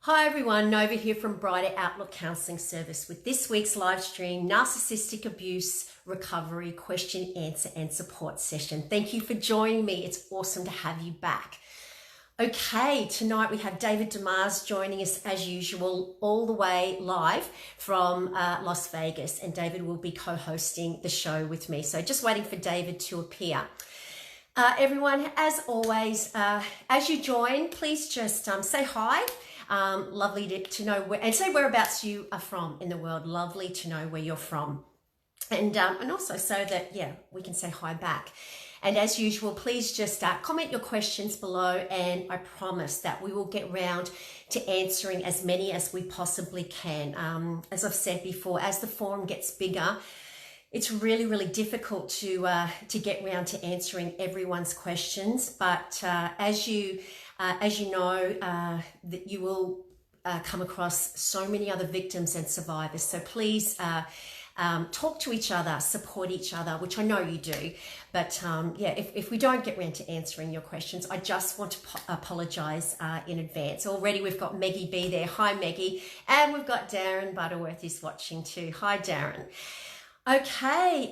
Hi everyone, Nova here from Brighter Outlook Counselling Service with this week's live stream, Narcissistic Abuse Recovery Question, Answer and Support Session. Thank you for joining me. It's awesome to have you back. Okay, tonight we have David Demars joining us as usual, all the way live from Las Vegas, and David will be co-hosting the show with me. So just waiting for David to appear. Everyone, as always, as you join, please just say hi. Lovely to know where, and say whereabouts you are from in the world. Lovely to know where you're from, and also so that we can say hi back. And as usual, please just comment your questions below, and I promise that we will get round to answering as many as we possibly can. As I've said before, as the forum gets bigger, it's really difficult to get round to answering everyone's questions. But as you know, that you will come across so many other victims and survivors. So please talk to each other, support each other, which I know you do. But if we don't get round to answering your questions, I just want to apologise in advance. Already we've got Maggie B there. Hi Maggie. And we've got Darren Butterworth is watching too. Hi Darren. Okay,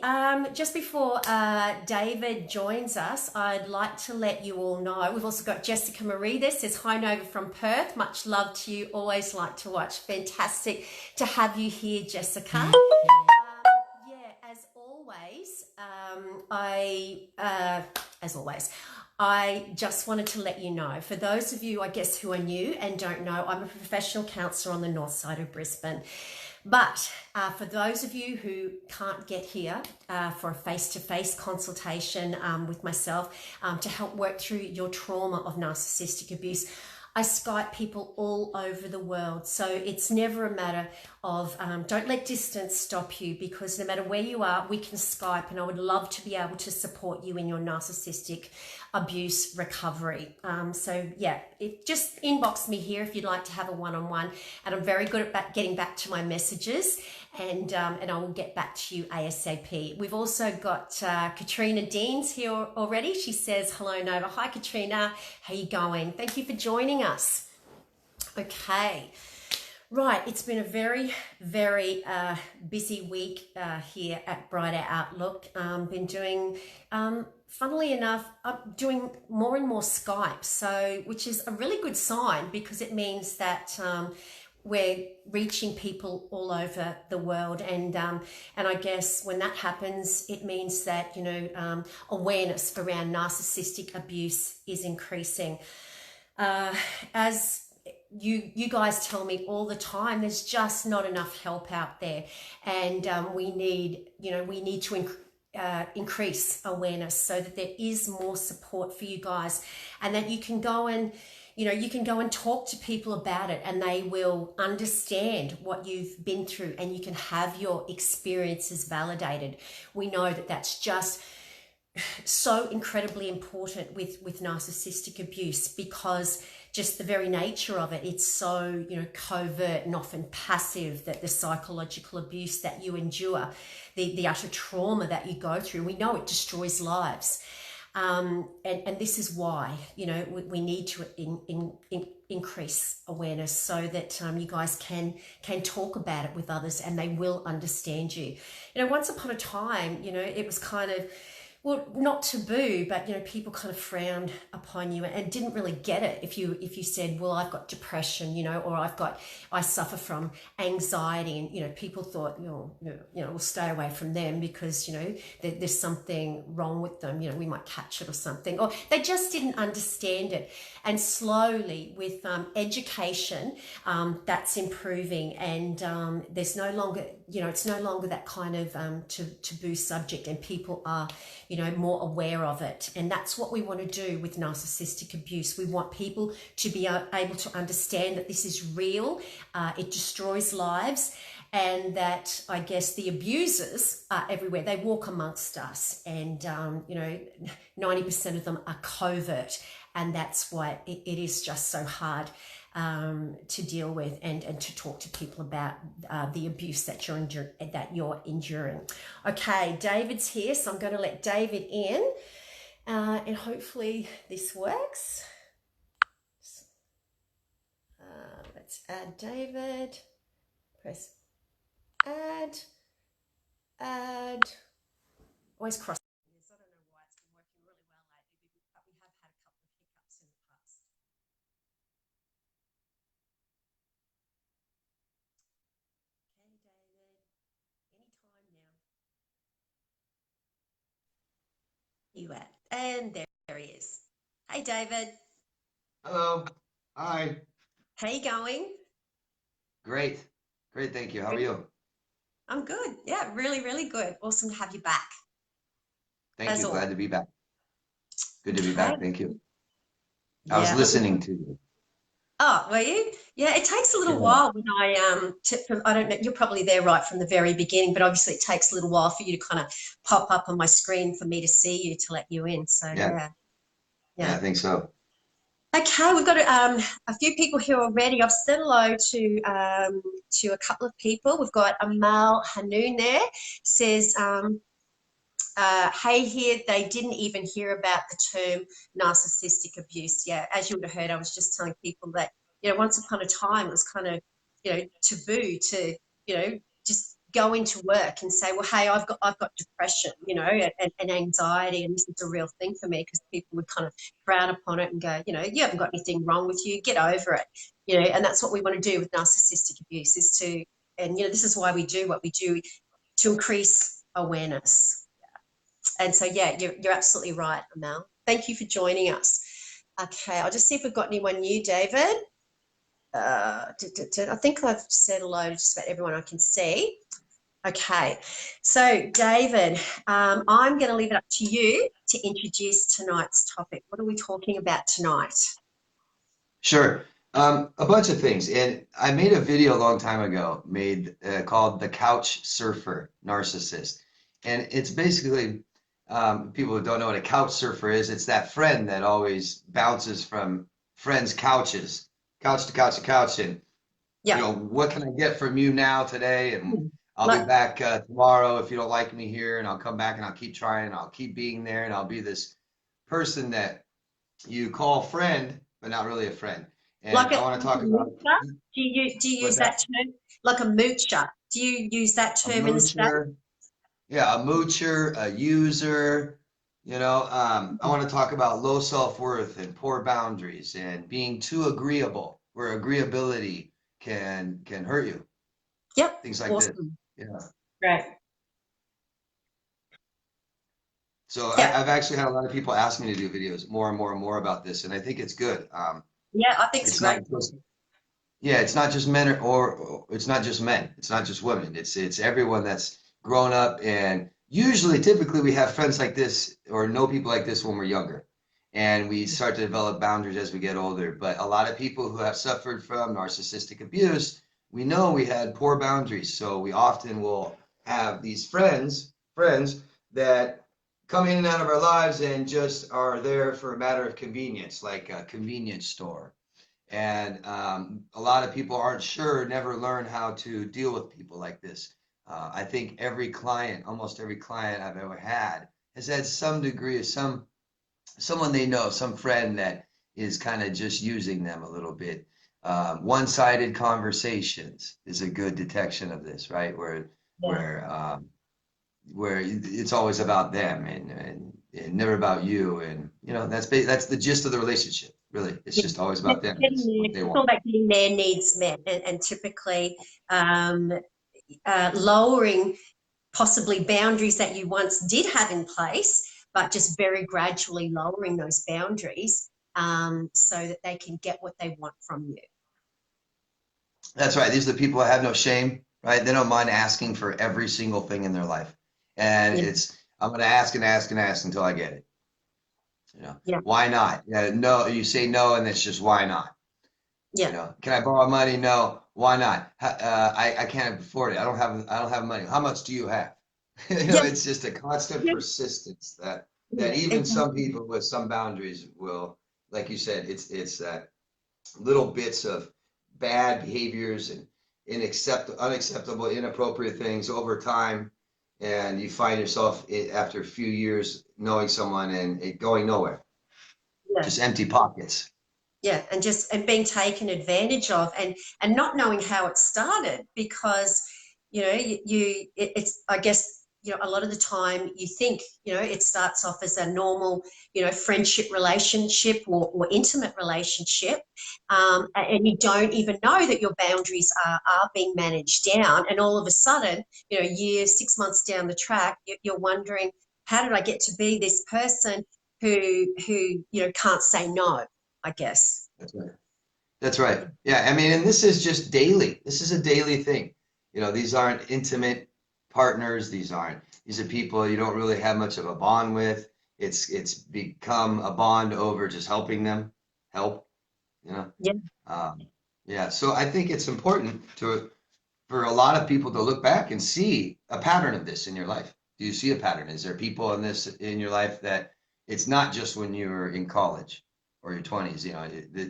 just before David joins us, I'd like to let you all know, we've also got Jessica Marie there, says, hi Nova from Perth, much love to you, always like to watch. Fantastic to have you here, Jessica. As always, I just wanted to let you know, for those of you, I guess, who are new and don't know, I'm a professional counsellor on the north side of Brisbane. But for those of you who can't get here for a face-to-face consultation with myself to help work through your trauma of narcissistic abuse, I Skype people all over the world. So it's never a matter of, don't let distance stop you, because no matter where you are, we can Skype, and I would love to be able to support you in your narcissistic abuse recovery. Just inbox me here if you'd like to have a one-on-one, and I'm very good at getting back to my messages, and I will get back to you ASAP. We've also got Katrina Deans here already. She says, hello Nova. Hi Katrina, how you going? Thank you for joining us. Okay. Right, it's been a very busy week here at Brighter Outlook. Been doing, funnily enough, I'm doing more and more Skype, so which is a really good sign, because it means that we're reaching people all over the world, and I guess when that happens, it means that awareness around narcissistic abuse is increasing. As you guys tell me all the time, there's just not enough help out there, and we need to increase awareness so that there is more support for you guys, and that you can go and talk to people about it, and they will understand what you've been through, and you can have your experiences validated. We know that that's just so incredibly important with narcissistic abuse, because just the very nature of it, it's so covert and often passive, that the psychological abuse that you endure, the utter trauma that you go through, we know it destroys lives. And this is why we need to increase awareness, so that you guys can talk about it with others, and they will understand you. Once upon a time, it was kind of, well, not taboo, but people kind of frowned upon you and didn't really get it if you said, well, I've got depression, or I suffer from anxiety, and people thought, we'll stay away from them because there's something wrong with them, we might catch it or something, or they just didn't understand it. And slowly, with education, that's improving, and there's no longer, it's no longer that kind of taboo subject, and people are more aware of it. And that's what we want to do with narcissistic abuse. We want people to be able to understand that this is real, it destroys lives, and that, I guess, the abusers are everywhere. They walk amongst us, and 90% of them are covert, and that's why it is just so hard to deal with and to talk to people about the abuse that you're enduring. Okay, David's here, so I'm going to let David in, and hopefully this works. Let's add David. Press add, add. Always cross. I don't know why it's been working really well lately, but we have had a couple of hiccups in the past. Okay, David. Anytime now. You at? And there he is. Hey, David. Hello. Hi. How you going? Great. Great. Thank you. How are Good. you? I'm good. Yeah, really, really good. Awesome to have you back, Thank as you. always. Glad to be back. Good to be Okay. back. Thank you. I was Yeah. listening to you. Oh, were you? Yeah, it takes a little Yeah. while when I don't know, you're probably there right from the very beginning, but obviously it takes a little while for you to kind of pop up on my screen for me to see you to let you in. So Yeah. yeah, Yeah, yeah. I think so. Okay, we've got a few people here already. I've said hello to a couple of people. We've got Amal Hanoun there. Says hey, here, they didn't even hear about the term narcissistic abuse. Yeah, as you would have heard, I was just telling people that, once upon a time it was kind of, taboo to, just go into work and say, well, hey, I've got depression, and anxiety, and this is a real thing for me, because people would kind of frown upon it and go, you haven't got anything wrong with you, get over it, and that's what we want to do with narcissistic abuse is to, and this is why we do what we do, to increase awareness. And so, yeah, you're absolutely right, Amal. Thank you for joining us. Okay, I'll just see if we've got anyone new, David. I think I've said hello to just about everyone I can see. Okay, so David, I'm going to leave it up to you to introduce tonight's topic. What are we talking about tonight? Sure. A bunch of things. And I made a video a long time ago called The Couch Surfer Narcissist. And it's basically people who don't know what a couch surfer is, it's that friend that always bounces from friends' couches, couch to couch to couch, and Yeah, what can I get from you now today? And I'll be like, back tomorrow if you don't like me here, and I'll come back and I'll keep trying, and I'll keep being there, and I'll be this person that you call friend, but not really a friend. And like I a, want to like a talk about moocher? Do you use what's that that? term? Like a moocher? Do you use that A term in the States? moocher, yeah, a moocher, a user. I want to talk about low self-worth and poor boundaries and being too agreeable, where agreeability can hurt you. Yep, Things like this. awesome. Yeah. Great. So Yeah, I've actually had a lot of people ask me to do videos more and more and more about this, and I think it's good. yeah, I think it's a It's great not thing. just yeah, it's not just men or it's not just men, it's not just women. It's everyone that's grown up, and usually, typically, we have friends like this or know people like this when we're younger, and we start to develop boundaries as we get older. But a lot of people who have suffered from narcissistic abuse, we know we had poor boundaries, so we often will have these friends that come in and out of our lives and just are there for a matter of convenience, like a convenience store. And a lot of people aren't sure, never learn how to deal with people like this. I think almost every client I've ever had, has had some degree of someone they know, some friend that is kind of just using them a little bit. One-sided conversations is a good detection of this, right? Yeah, Where where it's always about them and never about you. And that's the gist of the relationship, really. It's yeah. just always about them. It's what they It's all want. about getting their needs met, and typically um, lowering possibly boundaries that you once did have in place, but just very gradually lowering those boundaries, so that they can get what they want from you. That's right. These are the people that have no shame, right? They don't mind asking for every single thing in their life. And Yeah, I'm going to ask and ask and ask until I get it. yeah, Why not? No, you say no, and it's just why not? yeah, Can I borrow money? No. Why not? I can't afford it. I don't have money. How much do you have? yeah, It's just a constant yeah, persistence that yeah, even some exactly. people with some boundaries will, like you said, it's that little bits of bad behaviors and unacceptable, inappropriate things over time, and you find yourself after a few years knowing someone and it going nowhere, Yeah, just empty pockets. Yeah, and being taken advantage of, and not knowing how it started, because it's, I guess, a lot of the time you think it starts off as a normal friendship relationship, or intimate relationship, and you don't even know that your boundaries are being managed down, and all of a sudden, years, 6 months down the track, you're wondering, how did I get to be this person who can't say no, I guess. That's right. That's right. Yeah. I mean, and this is just daily. This is a daily thing. These aren't intimate partners. These are people you don't really have much of a bond with. It's become a bond over just helping them help, you know. Yeah. Yeah. So I think it's important for a lot of people to look back and see a pattern of this in your life. Do you see a pattern? Is there people in this in your life that it's not just when you were in college or your 20s?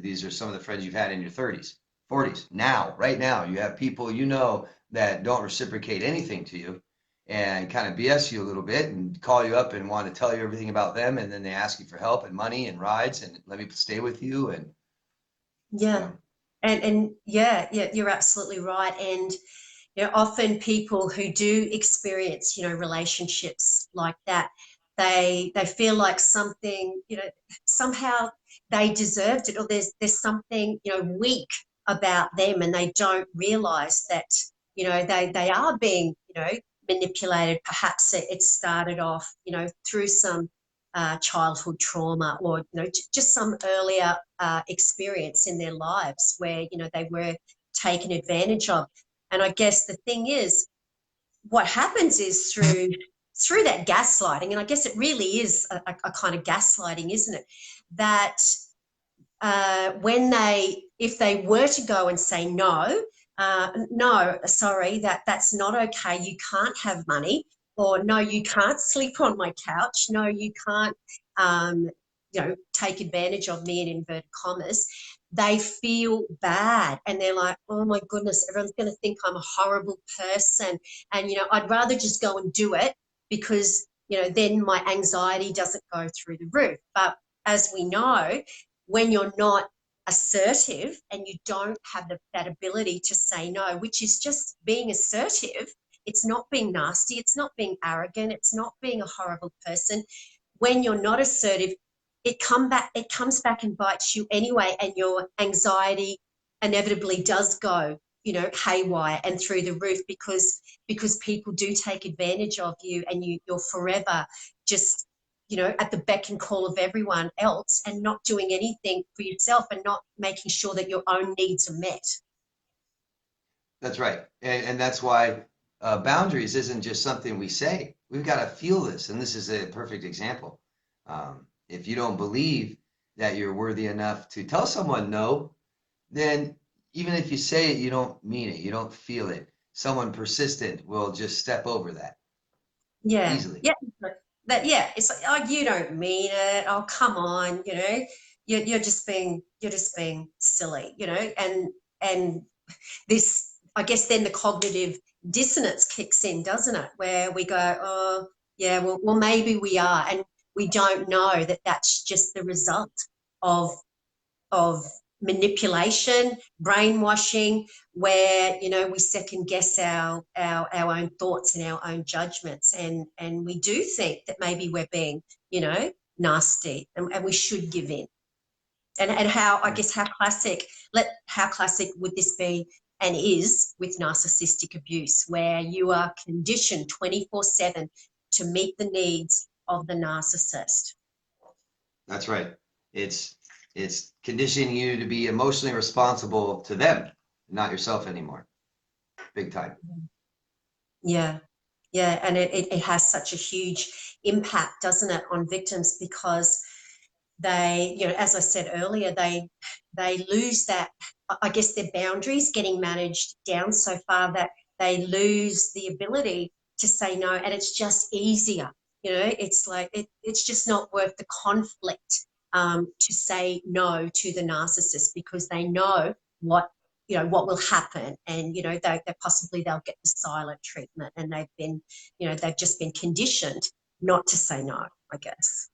These are some of the friends you've had in your 30s, 40s. Now, right now, you have people that don't reciprocate anything to you and kind of BS you a little bit and call you up and want to tell you everything about them, and then they ask you for help and money and rides and let me stay with you, and you Yeah. know, And yeah, you're absolutely right. And often people who do experience relationships like that, they feel like something, somehow they deserved it, or there's something weak about them, and they don't realize that they are being manipulated. Perhaps it started off through some childhood trauma, or just some earlier experience in their lives where they were taken advantage of. And I guess the thing is, what happens is, through that gaslighting, and I guess it really is a kind of gaslighting, isn't it? That if they were to go and say no, no, sorry, that's not okay. You can't have money, or no, you can't sleep on my couch. No, you can't, take advantage of me, in inverted commas. They feel bad, and they're like, oh my goodness, everyone's going to think I'm a horrible person, and I'd rather just go and do it, because then my anxiety doesn't go through the roof. But as we know, when you're not assertive, and you don't have that ability to say no, which is just being assertive, it's not being nasty, it's not being arrogant, it's not being a horrible person. When you're not assertive, it comes back and bites you anyway, and your anxiety inevitably does go haywire and through the roof, because people do take advantage of you, and you're forever just at the beck and call of everyone else, and not doing anything for yourself, and not making sure that your own needs are met. that's right. And that's why boundaries isn't just something we say. We've got to feel this. And this is a perfect example. If you don't believe that you're worthy enough to tell someone no, then even if you say it, you don't mean it, you don't feel it. Someone persistent will just step over that Yeah, easily. yeah, yeah. It's like, oh, you don't mean it. Oh, come on, you're just being silly, and this, I guess, then the cognitive dissonance kicks in, doesn't it? Where we go, oh, yeah, well, maybe we are, and we don't know that that's just the result of of manipulation, brainwashing, where we second guess our own thoughts and our own judgments, and we do think that maybe we're being nasty, and we should give in. And how, I guess, how classic would this be, and is, with narcissistic abuse, where you are conditioned 24/7 to meet the needs of the narcissist. That's right. It's conditioning you to be emotionally responsible to them, not yourself anymore. Big time. Yeah, yeah, and it has such a huge impact, doesn't it, on victims, because they, as I said earlier, they lose that, I guess, their boundaries getting managed down so far that they lose the ability to say no, and it's just easier. It's like it's just not worth the conflict, to say no to the narcissist, because they know what will happen, and they possibly they'll get the silent treatment, and they've just been conditioned not to say no, I guess.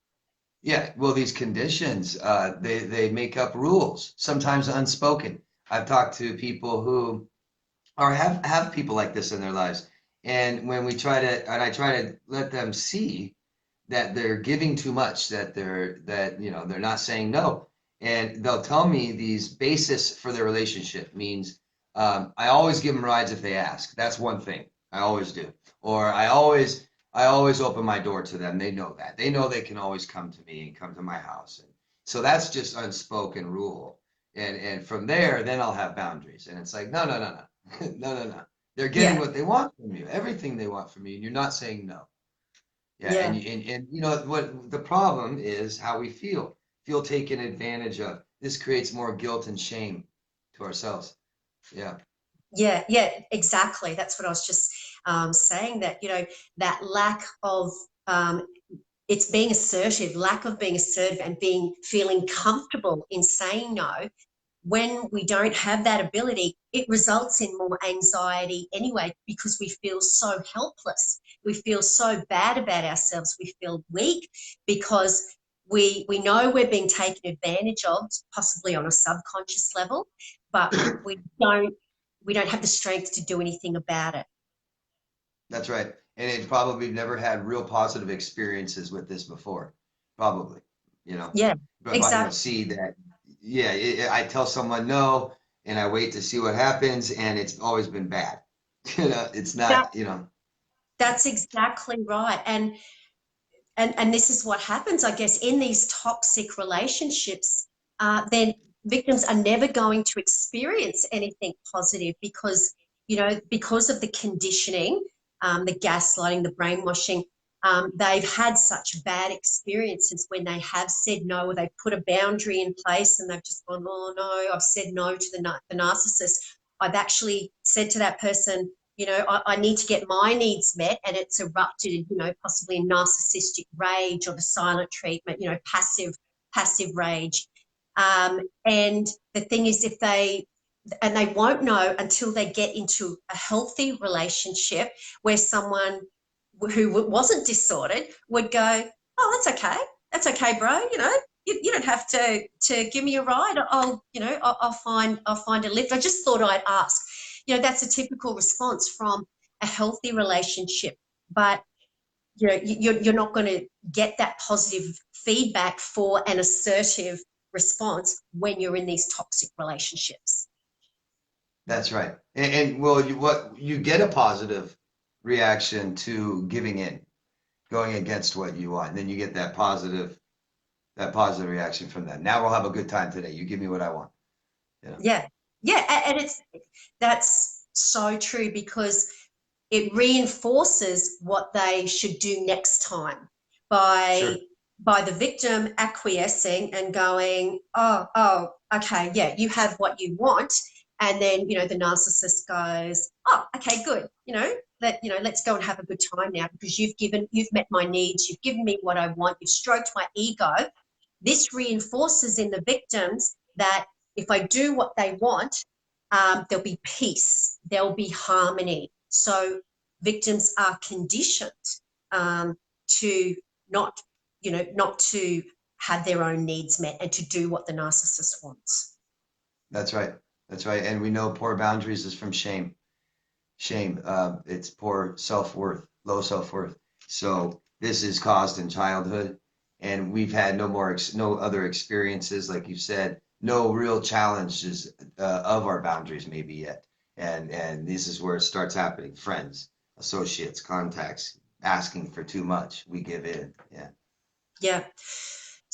Yeah, well, these conditions, they make up rules, sometimes unspoken. I've talked to people who or have people like this in their lives, and when we try to, and I try to let them see that they're giving too much, that they're not saying no, and they'll tell me these basis for their relationship means I always give them rides if they ask. That's one thing I always do, or I always open my door to them. They know that. They know they can always come to me and come to my house. And so that's just unspoken rule. And from there, then I'll have boundaries. And it's like, no, no, no, no, no, no, no. They're getting Yeah, what they want from you, everything they want from you, and you're not saying no. Yeah, yeah, and you know what the problem is how we feel taken advantage of. This creates more guilt and shame to ourselves. Yeah, yeah, exactly. That's what I was just saying, that, that lack of, um, it's being assertive, lack of being assertive and feeling comfortable in saying no. When we don't have that ability, it results in more anxiety anyway, because we feel so helpless. We feel so bad about ourselves. We feel weak because we know we're being taken advantage of, possibly on a subconscious level, but we don't have the strength to do anything about it. that's right. And it probably never had real positive experiences with this before, probably, you know. Yeah, But if I don't exactly. see that, yeah, I tell someone no, and I wait to see what happens, and it's always been bad. You know, it's That not, you know, that's exactly right. And this is what happens, I guess, in these toxic relationships. Then victims are never going to experience anything positive because, because of the conditioning, the gaslighting, the brainwashing. They've had such bad experiences when they have said no, or they've put a boundary in place and they've just gone, oh no, I've said no to the narcissist. I've actually said to that person, I need to get my needs met, and it's erupted, possibly in narcissistic rage or the silent treatment, passive rage. And the thing is, and they won't know until they get into a healthy relationship where someone who wasn't disordered would go, oh, that's okay, bro. You don't have to give me a ride. I'll find a lift. I just thought I'd ask. That's a typical response from a healthy relationship. But you're not going to get that positive feedback for an assertive response when you're in these toxic relationships. that's right. And well, you get a positive reaction to giving in, going against what you want, and then you get that positive reaction from them. Now we'll have a good time today. You give me what I want. You know, Yeah, yeah, and that's so true, because it reinforces what they should do next time by sure. by the victim acquiescing and going, oh, okay, yeah, you have what you want. And then, the narcissist goes, oh, okay, good. Let's go and have a good time now, because you've met my needs, you've given me what I want, you've stroked my ego. This reinforces in the victims that if I do what they want, there'll be peace, there'll be harmony. So victims are conditioned to not, not to have their own needs met and to do what the narcissist wants. That's right. That's right. And we know poor boundaries is from shame. Shame. It's poor self-worth, low self-worth. So this is caused in childhood, and we've had no other experiences, like you said, no real challenges of our boundaries maybe yet. And this is where it starts happening. Friends, associates, contacts, asking for too much. We give in. Yeah. Yeah.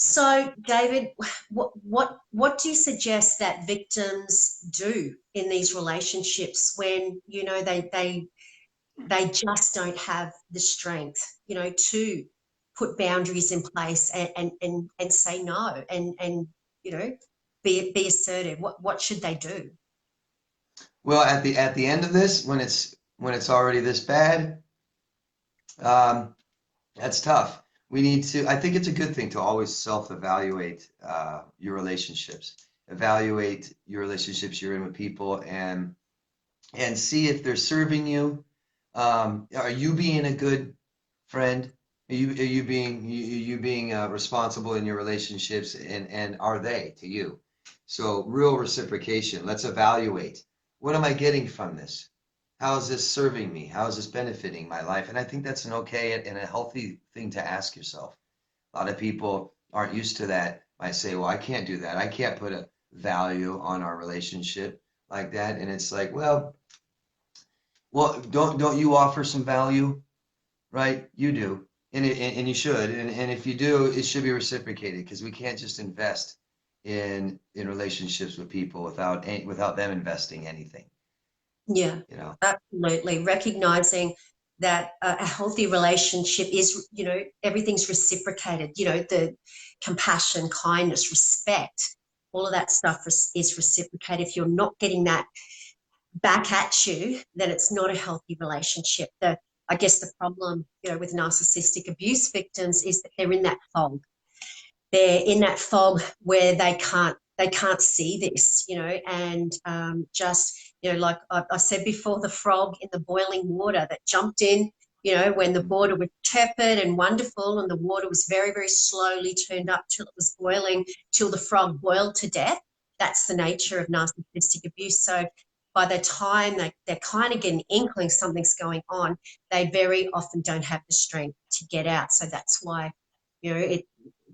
So, David, what do you suggest that victims do in these relationships when they just don't have the strength, to put boundaries in place and say no, and be assertive? What should they do? Well, at the end of this, when it's already this bad, um, that's tough. We need to, I think it's a good thing to always self-evaluate your relationships. Evaluate your relationships you're in with people and see if they're serving you. Are you being a good friend? Are you being responsible in your relationships, and are they to you? So real reciprocation. Let's evaluate. What am I getting from this? How is this serving me? How is this benefiting my life? And I think that's an okay and a healthy thing to ask yourself. A lot of people aren't used to that. I say, well, I can't do that. I can't put a value on our relationship like that. And it's like, well, don't you offer some value, right? You do, and you should. And if you do, it should be reciprocated, because we can't just invest in relationships with people without them investing anything, Yeah, you know? absolutely. Recognizing that a healthy relationship is, everything's reciprocated, the compassion, kindness, respect, all of that stuff is reciprocated. If you're not getting that back at you, then it's not a healthy relationship. I guess the problem, with narcissistic abuse victims is that they're in that fog. They're in that fog where they can't see this, and just, like I said before, the frog in the boiling water that jumped in, when the water was tepid and wonderful, and the water was very, very slowly turned up till it was boiling, till the frog boiled to death. That's the nature of narcissistic abuse. So by the time they're kind of getting inkling something's going on, they very often don't have the strength to get out. So that's why,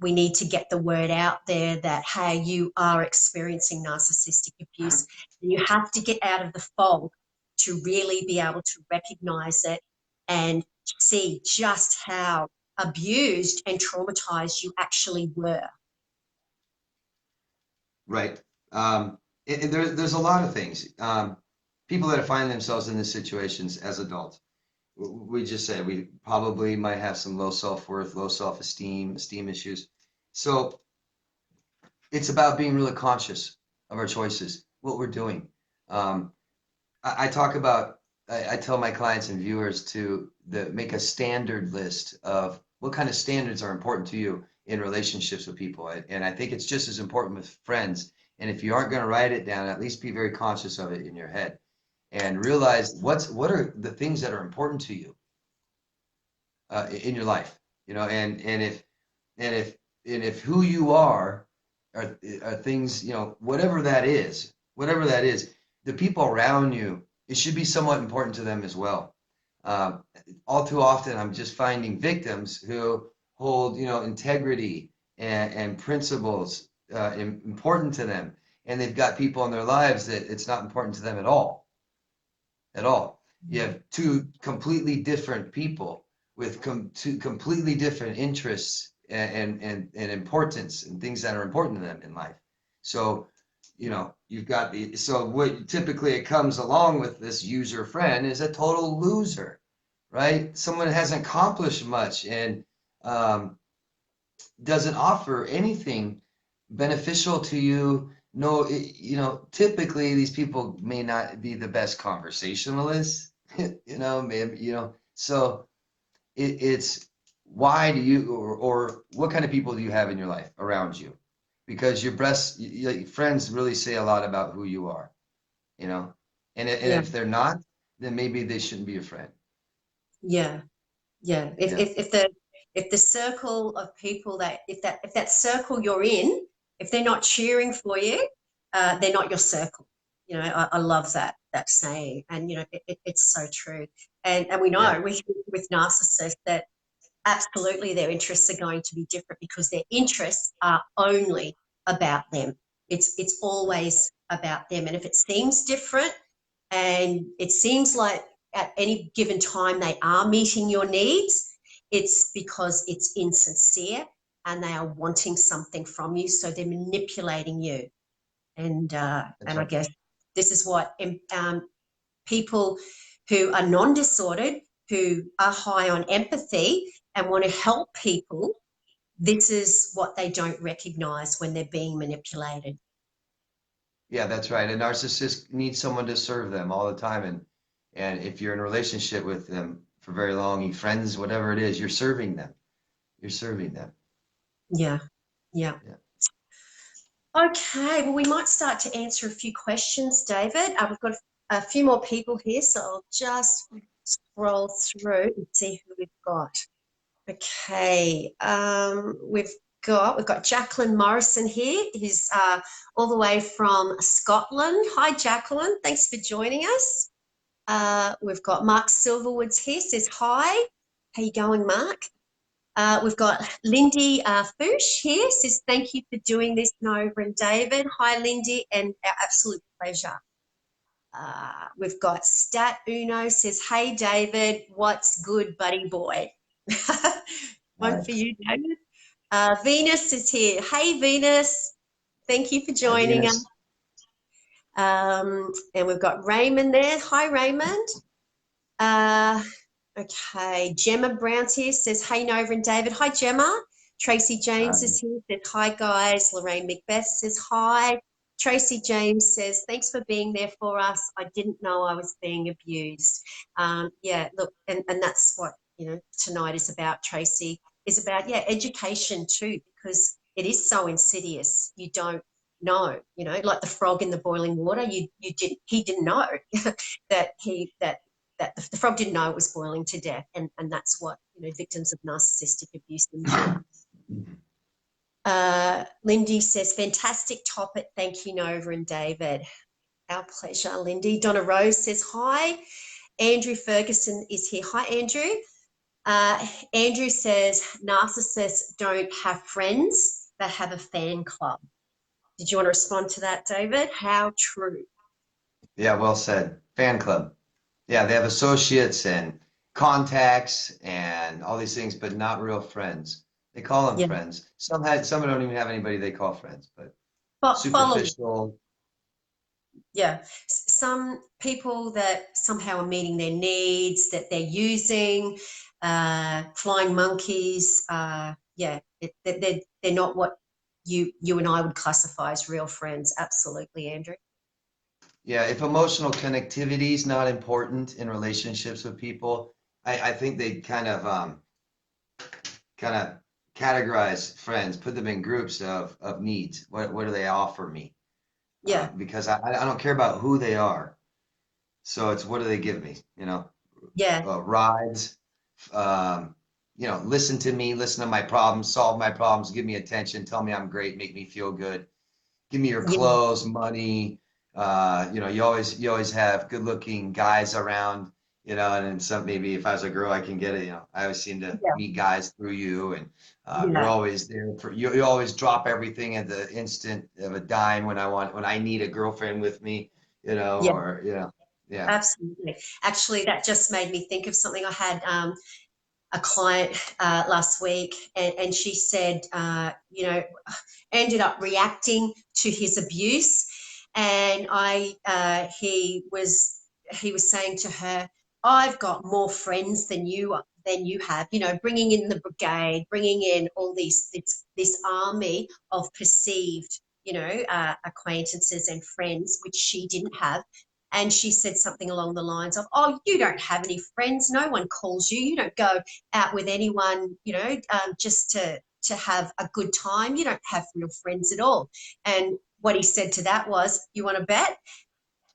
we need to get the word out there that, hey, you are experiencing narcissistic abuse. And you have to get out of the fog to really be able to recognize it and see just how abused and traumatized you actually were. Right. There's a lot of things. People that find themselves in these situations as adults, we just said we probably might have some low self-worth, low self-esteem, esteem issues. So it's about being really conscious of our choices, what we're doing. Um, I talk about, I tell my clients and viewers to make a standard list of what kind of standards are important to you in relationships with people. And I think it's just as important with friends. And if you aren't going to write it down, at least be very conscious of it in your head and realize what are the things that are important to you in your life, and if who you are things, whatever that is, the people around you, it should be somewhat important to them as well. Um, all too often, I'm just finding victims who hold, integrity and principles important to them, and they've got people in their lives that it's not important to them at all, at all. You have two completely different people with two completely different interests and importance and things that are important to them in life. So, you've got so what typically it comes along with this user friend is a total loser, right? Someone that hasn't accomplished much and um, doesn't offer anything beneficial to you. No, typically these people may not be the best conversationalists, maybe, so it's why do you, or what kind of people do you have in your life around you? Because your friends really say a lot about who you are, you know, and Yeah, if they're not, then maybe they shouldn't be a friend. yeah, yeah. If Yeah. if if the if the circle of people if that circle you're in, if they're not cheering for you, they're not your circle. I love that saying, and it's so true. And we Yeah. know with narcissists that absolutely their interests are going to be different because their interests are only about them. It's always about them. And if it seems different and it seems like at any given time they are meeting your needs, it's because it's insincere and they are wanting something from you. So they're manipulating you. That's And I right. guess this is what people who are non-disordered, who are high on empathy and want to help people, this is what they don't recognize when they're being manipulated. Yeah, that's right. A narcissist needs someone to serve them all the time. And if you're in a relationship with them for very long, you friends, whatever it is, you're serving them. You're serving them. Yeah, yeah. Yeah. Okay, well, we might start to answer a few questions, David. We've got a few more people here, so I'll just scroll through and see who we've got. Okay, we've got Jacqueline Morrison here. He's all the way from Scotland. Hi, Jacqueline. Thanks for joining us. We've got Mark Silverwoods here. Says hi. How you going, Mark? We've got Lindy Foosh here. Says thank you for doing this, Nova and David. Hi, Lindy, and our absolute pleasure. We've got Stat Uno. Says hey, David. What's good, buddy boy? One for you, David. Venus is here. Hey, Venus. Thank you for Hi, joining us. Venus. And we've got Raymond there. Hi, Raymond. Okay. Gemma Brown's here. Says, hey, Nova and David. Hi, Gemma. Tracy James is here. Says, hi, guys. Lorraine Macbeth says, hi. Tracy James says, thanks for being there for us. I didn't know I was being abused. Yeah, look, and that's what, tonight is about, Tracy, is about, education too, because it is so insidious. You don't know, like the frog in the boiling water. He didn't know that the frog didn't know it was boiling to death, and that's what victims of narcissistic abuse endure. Lindy says, fantastic topic. Thank you, Nova and David. Our pleasure, Lindy. Donna Rose says, hi. Andrew Ferguson is here. Hi, Andrew. Andrew says, narcissists don't have friends. They have a fan club. Did you want to respond to that, David? How true. Yeah, well said. Fan club. Yeah, they have associates and contacts and all these things, but not real friends. They call them Yeah. friends. Some don't even have anybody they call friends, but Followers. superficial. Yeah. Some people that somehow are meeting their needs, that they're using, flying monkeys. They're not what you and I would classify as real friends. Absolutely, Andrew. Yeah, if emotional connectivity is not important in relationships with people, I think they kind of categorize friends, put them in groups of needs. What do they offer me? Yeah. Because I don't care about who they are. So it's what do they give me? Yeah. Rides, listen to me, listen to my problems, solve my problems, give me attention, tell me I'm great, make me feel good, give me your Yeah. clothes, money. You always have good looking guys around, and then some, maybe if I was a girl, I can get it. I always seem to Yeah. meet guys through you, and you're Yeah. always there for you. You always drop everything at the instant of a dime when I need a girlfriend with me, Yeah. or yeah. Absolutely. Actually, that just made me think of something. I had a client last week, and she said, ended up reacting to his abuse, and he was saying to her, I've got more friends than you have, bringing in the brigade, bringing in all this army of perceived acquaintances and friends, which she didn't have. And she said something along the lines of, oh, you don't have any friends, no one calls you, you don't go out with anyone, just to have a good time, you don't have real friends at all. And what he said to that was, you want to bet?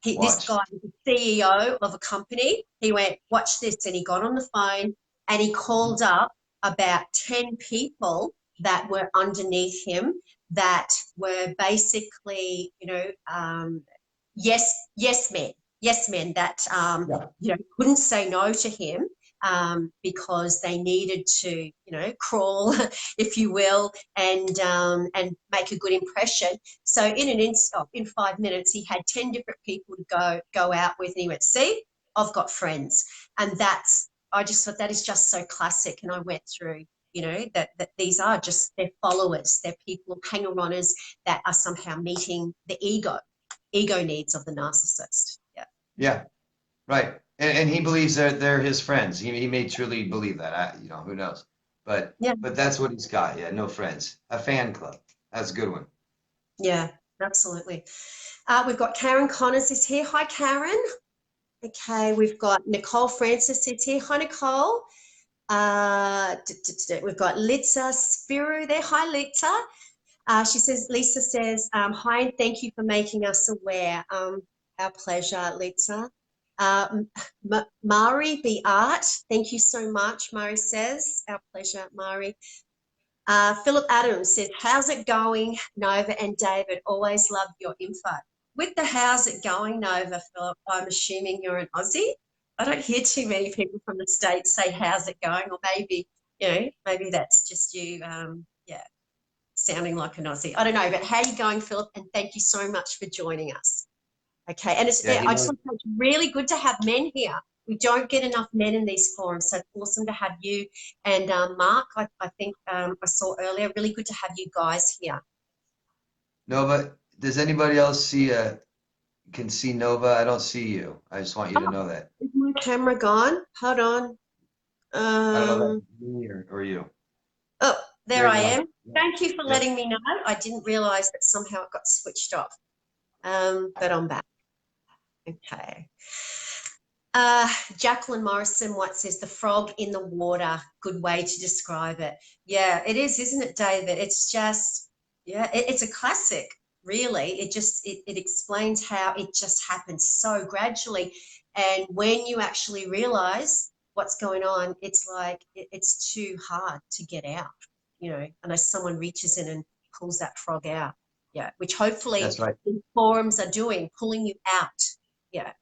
This Watch. guy is the CEO of a company. He went, watch this. And he got on the phone and he called up about 10 people that were underneath him that were basically, yes men that, couldn't say no to him, because they needed to, crawl, if you will, and make a good impression. So in 5 minutes, he had 10 different people to go out with, and he went, see, I've got friends. And I just thought that is just so classic. And I went through, that these are just their followers, they're people, hanger-oners that are somehow meeting the ego needs of the narcissist. Yeah. Yeah. Right. And he believes they're his friends. He may truly believe that. Who knows? But Yeah. but that's what he's got. Yeah, no friends. A fan club. That's a good one. Yeah, absolutely. We've got Karen Connors is here. Hi, Karen. Okay, we've got Nicole Francis is here. Hi, Nicole. We've got Litsa Spiru there. Hi, Litsa. Lisa says, hi, and thank you for making us aware. Our pleasure, Litsa. Mari Be Art, thank you so much, Mari says. Our pleasure, Mari. Philip Adams says, how's it going, Nova and David? Always love your info. With the how's it going, Nova, Philip, I'm assuming you're an Aussie. I don't hear too many people from the States say, how's it going? Or maybe, maybe that's just you, sounding like an Aussie. I don't know, but how are you going, Philip? And thank you so much for joining us. Okay, and Yeah, I just want to say it's really good to have men here. We don't get enough men in these forums, so it's awesome to have you. And Mark, I think I saw earlier, really good to have you guys here. Nova, does anybody else can see Nova? I don't see you. I just want you to know that. Is my camera gone? Hold on. I don't know if that's me or you. Oh, there I am. Yeah. Thank you for letting me know. I didn't realize that somehow it got switched off, but I'm back. Okay. Jacqueline Morrison White says the frog in the water, good way to describe it. Yeah, it is, isn't it, David? It's just, it's a classic, really. It explains how it just happens so gradually. And when you actually realize what's going on, it's like it's too hard to get out, unless someone reaches in and pulls that frog out. Yeah, which hopefully That's right. the forums are doing, pulling you out. Yeah.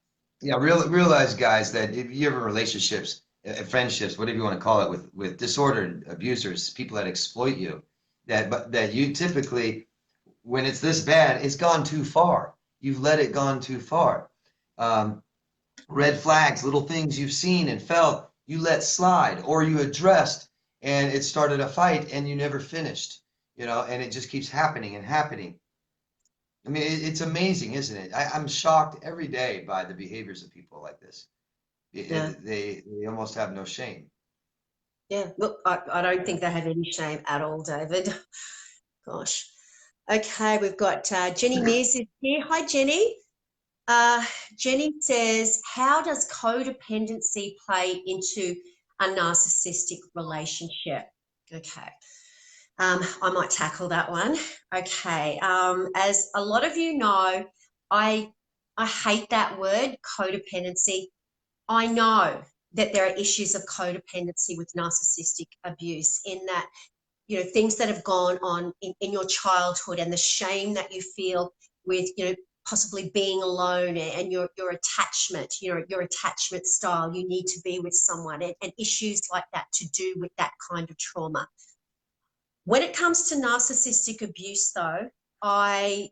Yeah, realize, guys, that if you have relationships, friendships, whatever you want to call it, with disordered abusers, people that exploit you, that you typically, when it's this bad, it's gone too far. You've let it gone too far. Red flags, little things you've seen and felt, you let slide, or you addressed, and it started a fight, and you never finished, and it just keeps happening and happening. I mean, it's amazing, isn't it? I'm shocked every day by the behaviors of people like this. Yeah. They almost have no shame. Yeah, look, I don't think they have any shame at all, David. Gosh. Okay, we've got Jenny Mears is here. Hi, Jenny. Jenny says, how does codependency play into a narcissistic relationship? Okay. I might tackle that one. Okay. As a lot of you know, I hate that word, codependency. I know that there are issues of codependency with narcissistic abuse in that, things that have gone on in your childhood and the shame that you feel with, possibly being alone and your attachment, your attachment style, you need to be with someone and issues like that to do with that kind of trauma. When it comes to narcissistic abuse, though, I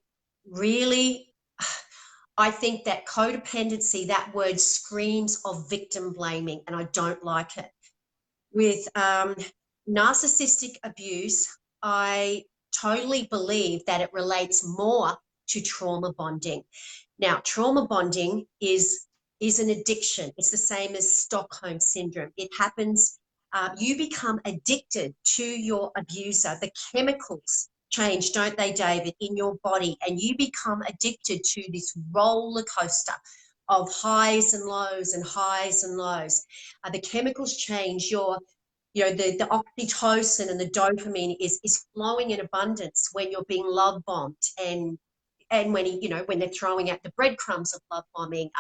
think that codependency, that word screams of victim blaming, and I don't like it. With narcissistic abuse, I totally believe that it relates more to trauma bonding. Now, trauma bonding is an addiction. It's the same as Stockholm syndrome. It happens, you become addicted to your abuser. The chemicals change, don't they, David, in your body, and you become addicted to this roller coaster of highs and lows and highs and lows. The chemicals change. The oxytocin and the dopamine is flowing in abundance when you're being love bombed, and when they're throwing out the breadcrumbs of love bombing,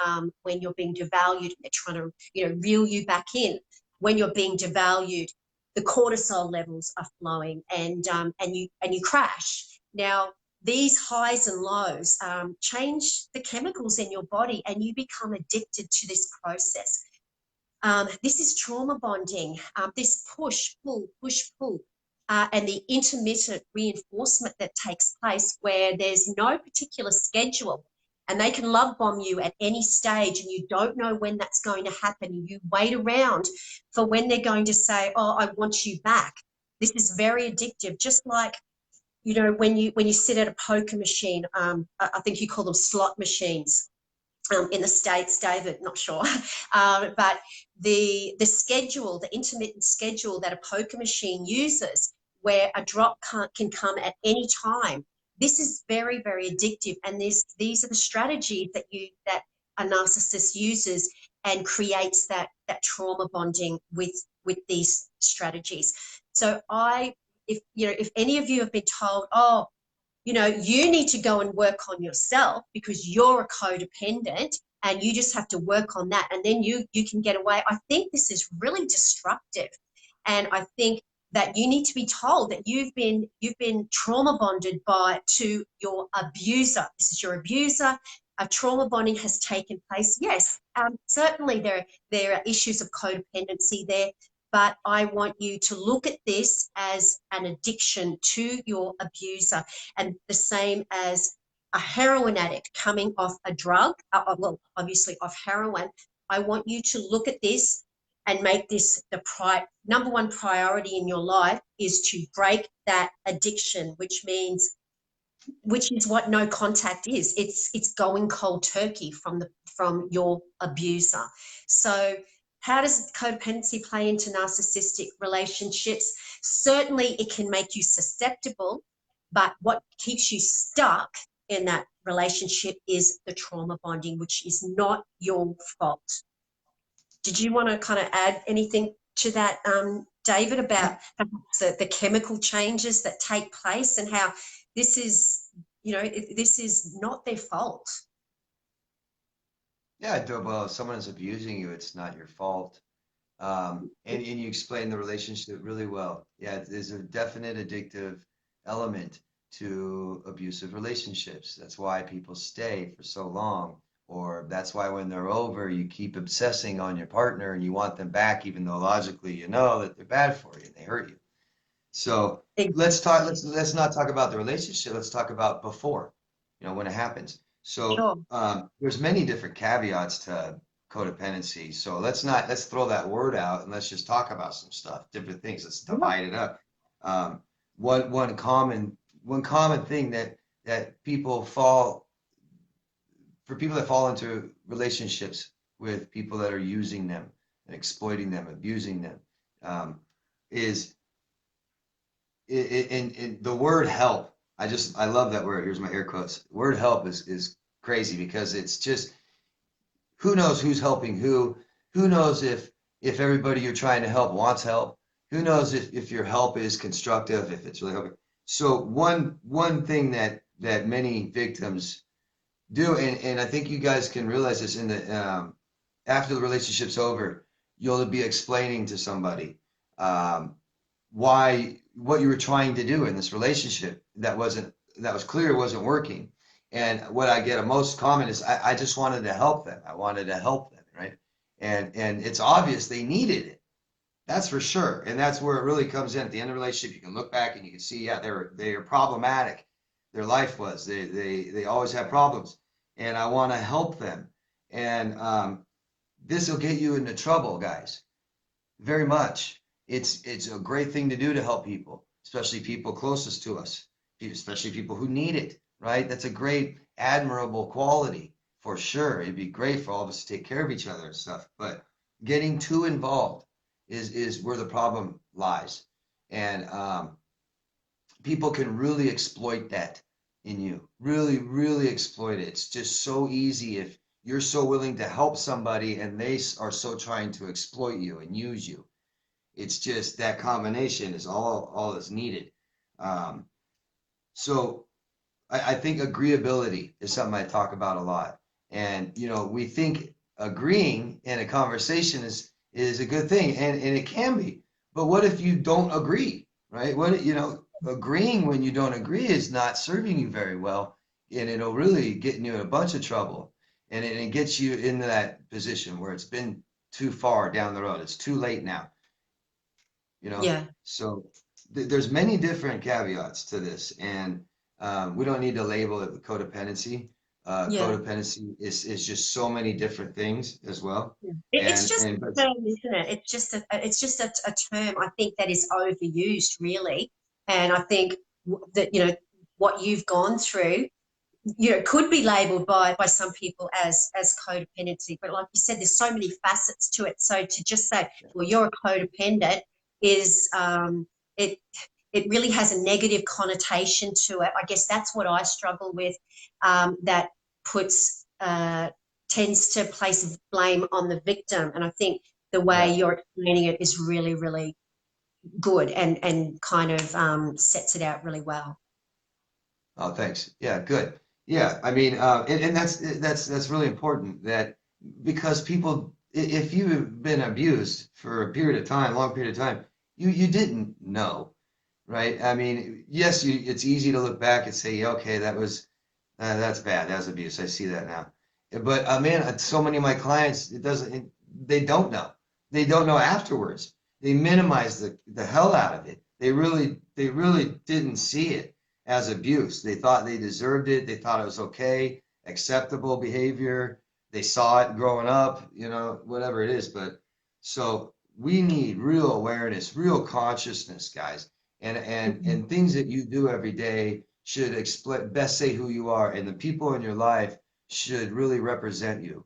when you're being devalued, they're trying to reel you back in. When you're being devalued, the cortisol levels are flowing, and you crash. Now, these highs and lows change the chemicals in your body, and you become addicted to this process. This is trauma bonding, this push, pull, and the intermittent reinforcement that takes place where there's no particular schedule and they can love bomb you at any stage and you don't know when that's going to happen. You wait around for when they're going to say, oh, I want you back. This is very addictive, just like, when you sit at a poker machine, I think you call them slot machines. In the States, David, not sure, but the schedule, the intermittent schedule that a poker machine uses, where a drop can come at any time. This is very, very addictive, and these are the strategies that a narcissist uses and creates that trauma bonding with these strategies. So if any of you have been told, oh, you need to go and work on yourself because you're a codependent and you just have to work on that, and then you can get away. I think this is really destructive, and I think that you need to be told that you've been trauma bonded to your abuser. This is your abuser. A trauma bonding has taken place. Yes, certainly there are issues of codependency there, but I want you to look at this as an addiction to your abuser, and the same as a heroin addict coming off a drug, well, obviously off heroin. I want you to look at this and make this the number one priority in your life, is to break that addiction, which is what no contact is. It's going cold turkey from your abuser. So how does codependency play into narcissistic relationships? Certainly it can make you susceptible, but what keeps you stuck in that relationship is the trauma bonding, which is not your fault. Did you want to kind of add anything to that, David, about the chemical changes that take place and how this is, this is not their fault? Yeah, well, if someone is abusing you, it's not your fault. And you explain the relationship really well. Yeah, there's a definite addictive element to abusive relationships. That's why people stay for so long, or that's why when they're over, you keep obsessing on your partner and you want them back, even though logically you know that they're bad for you and they hurt you. So let's not talk about the relationship. Let's talk about before, when it happens. So Sure. there's many different caveats to codependency. So let's throw that word out and let's just talk about some stuff, different things. Let's divide it up. One common thing that people that fall into relationships with people that are using them and exploiting them, abusing them, is in the word help. I love that word. Here's my air quotes. Word help is crazy, because it's just, who knows who's helping who? Who knows if everybody you're trying to help wants help? Who knows if your help is constructive, if it's really helping? So one thing that many victims do, and I think you guys can realize this in the after the relationship's over, you'll be explaining to somebody why what you were trying to do in this relationship that was clear wasn't working. And what I get most common is, I just wanted to help them. I wanted to help them, right? And it's obvious they needed it. That's for sure. And that's where it really comes in. At the end of the relationship, you can look back and you can see, yeah, they're problematic. Their life was. They always had problems. And I want to help them. And this will get you into trouble, guys. Very much. It's a great thing to do to help people, especially people closest to us, especially people who need it, right? That's a great, admirable quality for sure. It'd be great for all of us to take care of each other and stuff. But getting too involved is where the problem lies. And people can really exploit that in you, really, really exploit it. It's just so easy if you're so willing to help somebody and they are so trying to exploit you and use you. It's just that combination is all that's needed. So I think agreeability is something I talk about a lot. And, we think agreeing in a conversation is a good thing, and it can be. But what if you don't agree, right? Agreeing when you don't agree is not serving you very well, and it'll really get you in a bunch of trouble. And it gets you into that position where it's been too far down the road. It's too late now. Yeah. So there's many different caveats to this, and we don't need to label it codependency. Yeah. Codependency is just so many different things as well. It's just But a term, isn't it? It's just a term, I think, that is overused, really. And I think that, what you've gone through, could be labeled by some people as codependency. But like you said, there's so many facets to it. So to just say, well, you're a codependent is it it really has a negative connotation to it. I guess that's what I struggle with. That puts tends to place blame on the victim, and I think the way yeah. you're explaining it is really, really good, and kind of sets it out really well. Oh, thanks. Yeah, good. Yeah, I mean, and that's really important that because people, if you've been abused for a period of time, long period of time, you didn't know, right? I mean, yes, it's easy to look back and say, "Yeah, okay, that's bad, that's abuse. I see that now." But man, so many of my clients, they don't know. They don't know afterwards. They minimize the hell out of it. They really didn't see it as abuse. They thought they deserved it. They thought it was okay, acceptable behavior. They saw it growing up, whatever it is. But so we need real awareness, real consciousness, guys, and things that you do every day should explain best say who you are, and the people in your life should really represent you.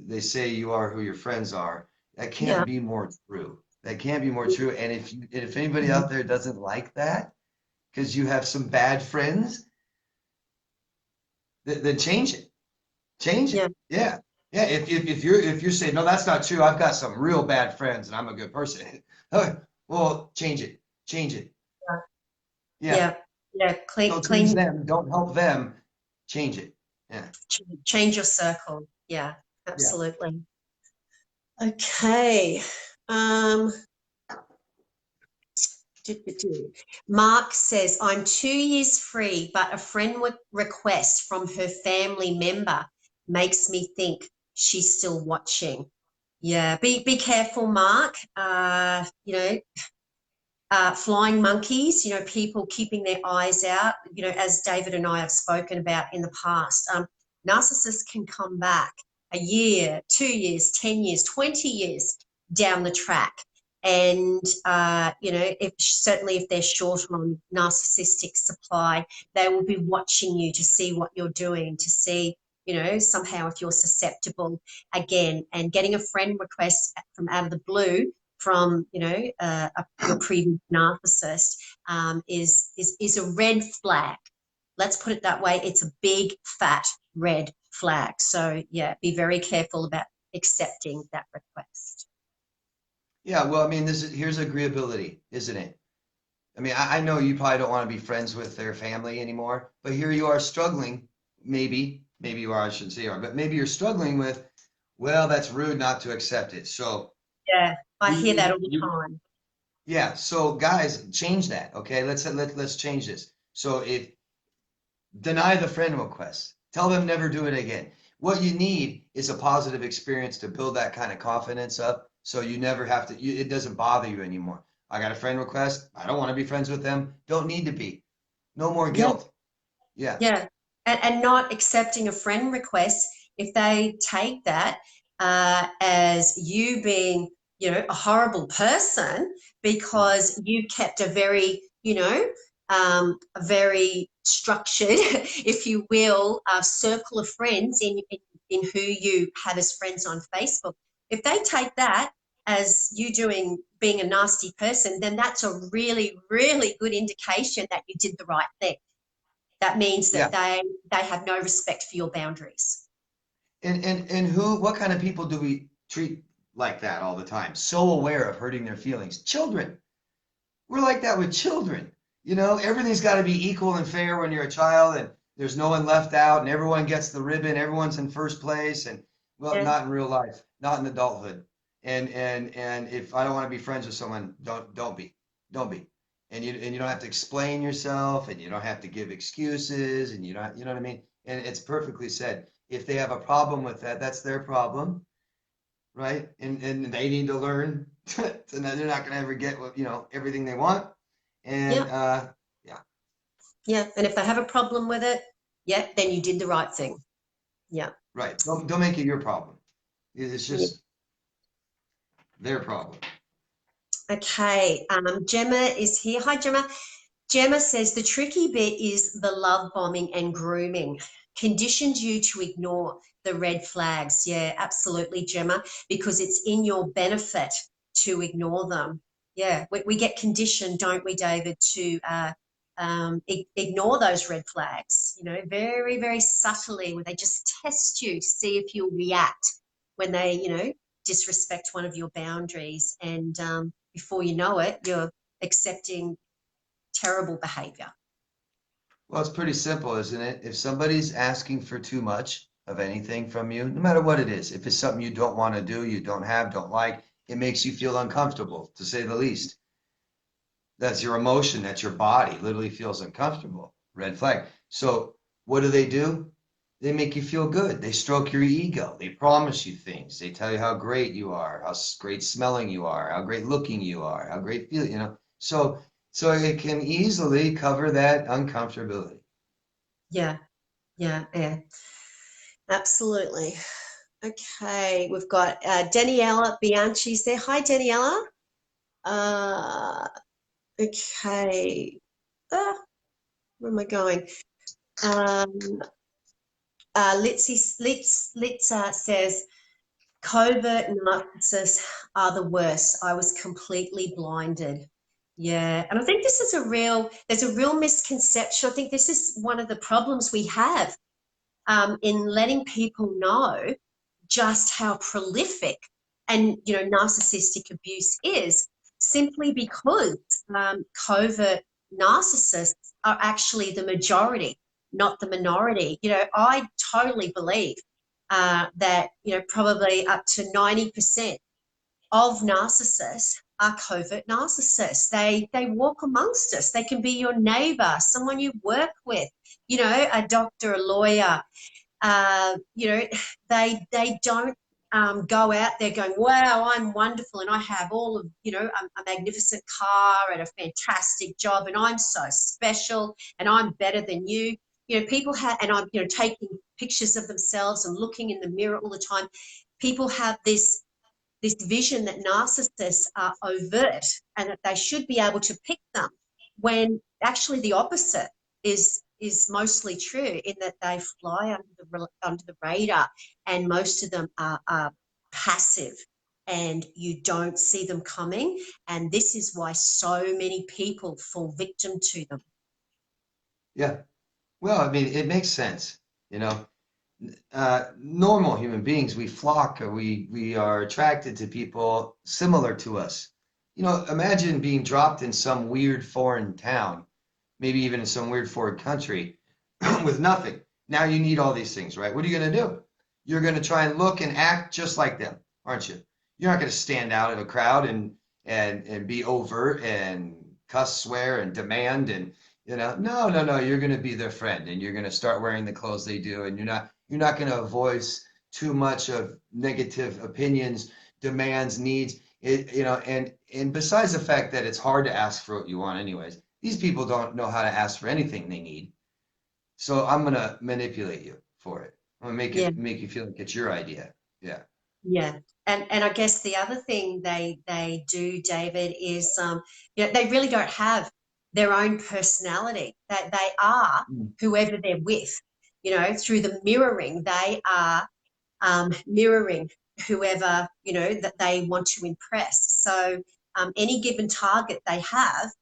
They say you are who your friends are. That Yeah. can't be more true. That can't be more true. And if anybody out there doesn't like that, because you have some bad friends, then change it. Change Yeah. it. Yeah. Yeah. If you're saying, no, that's not true. I've got some real bad friends and I'm a good person. Well, change it. Change it. Yeah. Yeah. Yeah. Clean, Don't change clean, them. Don't help them. Change it. Yeah. change your circle. Yeah, Yeah. absolutely. Okay. Um, Mark says, I'm 2 years free, but a friend request from her family member makes me think she's still watching. Yeah, be careful, Mark. Flying monkeys, people keeping their eyes out, as David and I have spoken about in the past. Narcissists can come back a year, 2 years, 10 years, 20 years down the track. And, certainly if they're short on narcissistic supply, they will be watching you to see what you're doing, to see, somehow if you're susceptible again. And getting a friend request from out of the blue from your previous narcissist is a red flag. Let's put it that way. It's a big fat red flag. So yeah, be very careful about accepting that request. Yeah. Well, I mean, here's agreeability, isn't it? I mean, I know you probably don't want to be friends with their family anymore, but here you are struggling. Maybe you are, I shouldn't say you are, but maybe you're struggling with, well, that's rude not to accept it. So Yeah, I we, hear that we, all the we time. yeah. So guys, change that. Okay. Let's change this. So if deny the friend request, tell them never do it again. What you need is a positive experience to build that kind of confidence up. So you never have to, it doesn't bother you anymore. I got a friend request. I don't want to be friends with them. Don't need to be. No more Yeah, guilt. Yeah. yeah, and not accepting a friend request if they take that as you being, a horrible person because you kept a very, a very structured, if you will, circle of friends in who you have as friends on Facebook. If they take that as you being a nasty person, then that's a really, really good indication that you did the right thing. That means that Yeah. they have no respect for your boundaries. And what kind of people do we treat like that all the time? So aware of hurting their feelings. Children. We're like that with children. Everything's got to be equal and fair when you're a child, and there's no one left out, and everyone gets the ribbon, everyone's in first place, and well, Yeah, not in real life, not in adulthood. And if I don't want to be friends with someone, don't be. And you don't have to explain yourself, and you don't have to give excuses, and you know what I mean? And it's perfectly said. If they have a problem with that, that's their problem, right? And they need to learn, so then they're not going to ever get everything they want. And yeah, yeah, yeah. And if they have a problem with it, yeah, then you did the right thing. Yeah. right. Don't make it your problem. It's Yeah. just their problem. Okay. Gemma is here. Hi, Gemma. Gemma says the tricky bit is the love bombing and grooming conditioned you to ignore the red flags. Yeah, absolutely, Gemma, because it's in your benefit to ignore them. Yeah, we get conditioned, don't we, David, to ignore those red flags, very, very subtly, where they just test you to see if you'll react when they, disrespect one of your boundaries. And before you know it, you're accepting terrible behavior. Well, it's pretty simple, isn't it? If somebody's asking for too much of anything from you, no matter what it is, if it's something you don't want to do, you don't have, don't like, it makes you feel uncomfortable, to say the least. That's your emotion, that's your body, literally feels uncomfortable. Red flag. So what do? They make you feel good. They stroke your ego. They promise you things. They tell you how great you are, how great smelling you are, how great looking you are, how great feel, you know. So it can easily cover that uncomfortability. Yeah, yeah, absolutely. Okay, we've got Daniela Bianchi's there. Hi, Daniela. Uh, okay. Where am I going? Um, Litz says, covert narcissists are the worst. I was completely blinded. Yeah, and I think this is there's a real misconception. I think this is one of the problems we have in letting people know just how prolific and narcissistic abuse is, simply because covert narcissists are actually the majority, not the minority. I totally believe that probably up to 90% of narcissists are covert narcissists. They walk amongst us. They can be your neighbor, someone you work with, a doctor, a lawyer. You know, they don't go out there going, wow, I'm wonderful and I have all of, a magnificent car and a fantastic job and I'm so special and I'm better than you. People have, and I'm, taking pictures of themselves and looking in the mirror all the time. People have this vision that narcissists are overt and that they should be able to pick them, when actually the opposite is mostly true, in that they fly under the radar, and most of them are passive and you don't see them coming, and this is why so many people fall victim to them. Yeah. Well, I mean, it makes sense. You know, normal human beings, we flock, or we are attracted to people similar to us. You know, imagine being dropped in some weird foreign town, maybe even in some weird foreign country with nothing. Now you need all these things, right? What are you going to do? You're going to try and look and act just like them, aren't you? You're not going to stand out in a crowd and be overt and cuss, swear, and demand and no. You're going to be their friend, and you're going to start wearing the clothes they do, and you're not going to voice too much of negative opinions, demands, needs. And besides the fact that it's hard to ask for what you want, anyways, these people don't know how to ask for anything they need. So I'm gonna manipulate you for it. I'm gonna make Yeah. it make you feel like it's your idea. Yeah. Yeah. And I guess the other thing they do, David, is they really don't have their own personality. That they are Mm. whoever they're with. Through the mirroring, they are mirroring whoever that they want to impress. So any given target they have,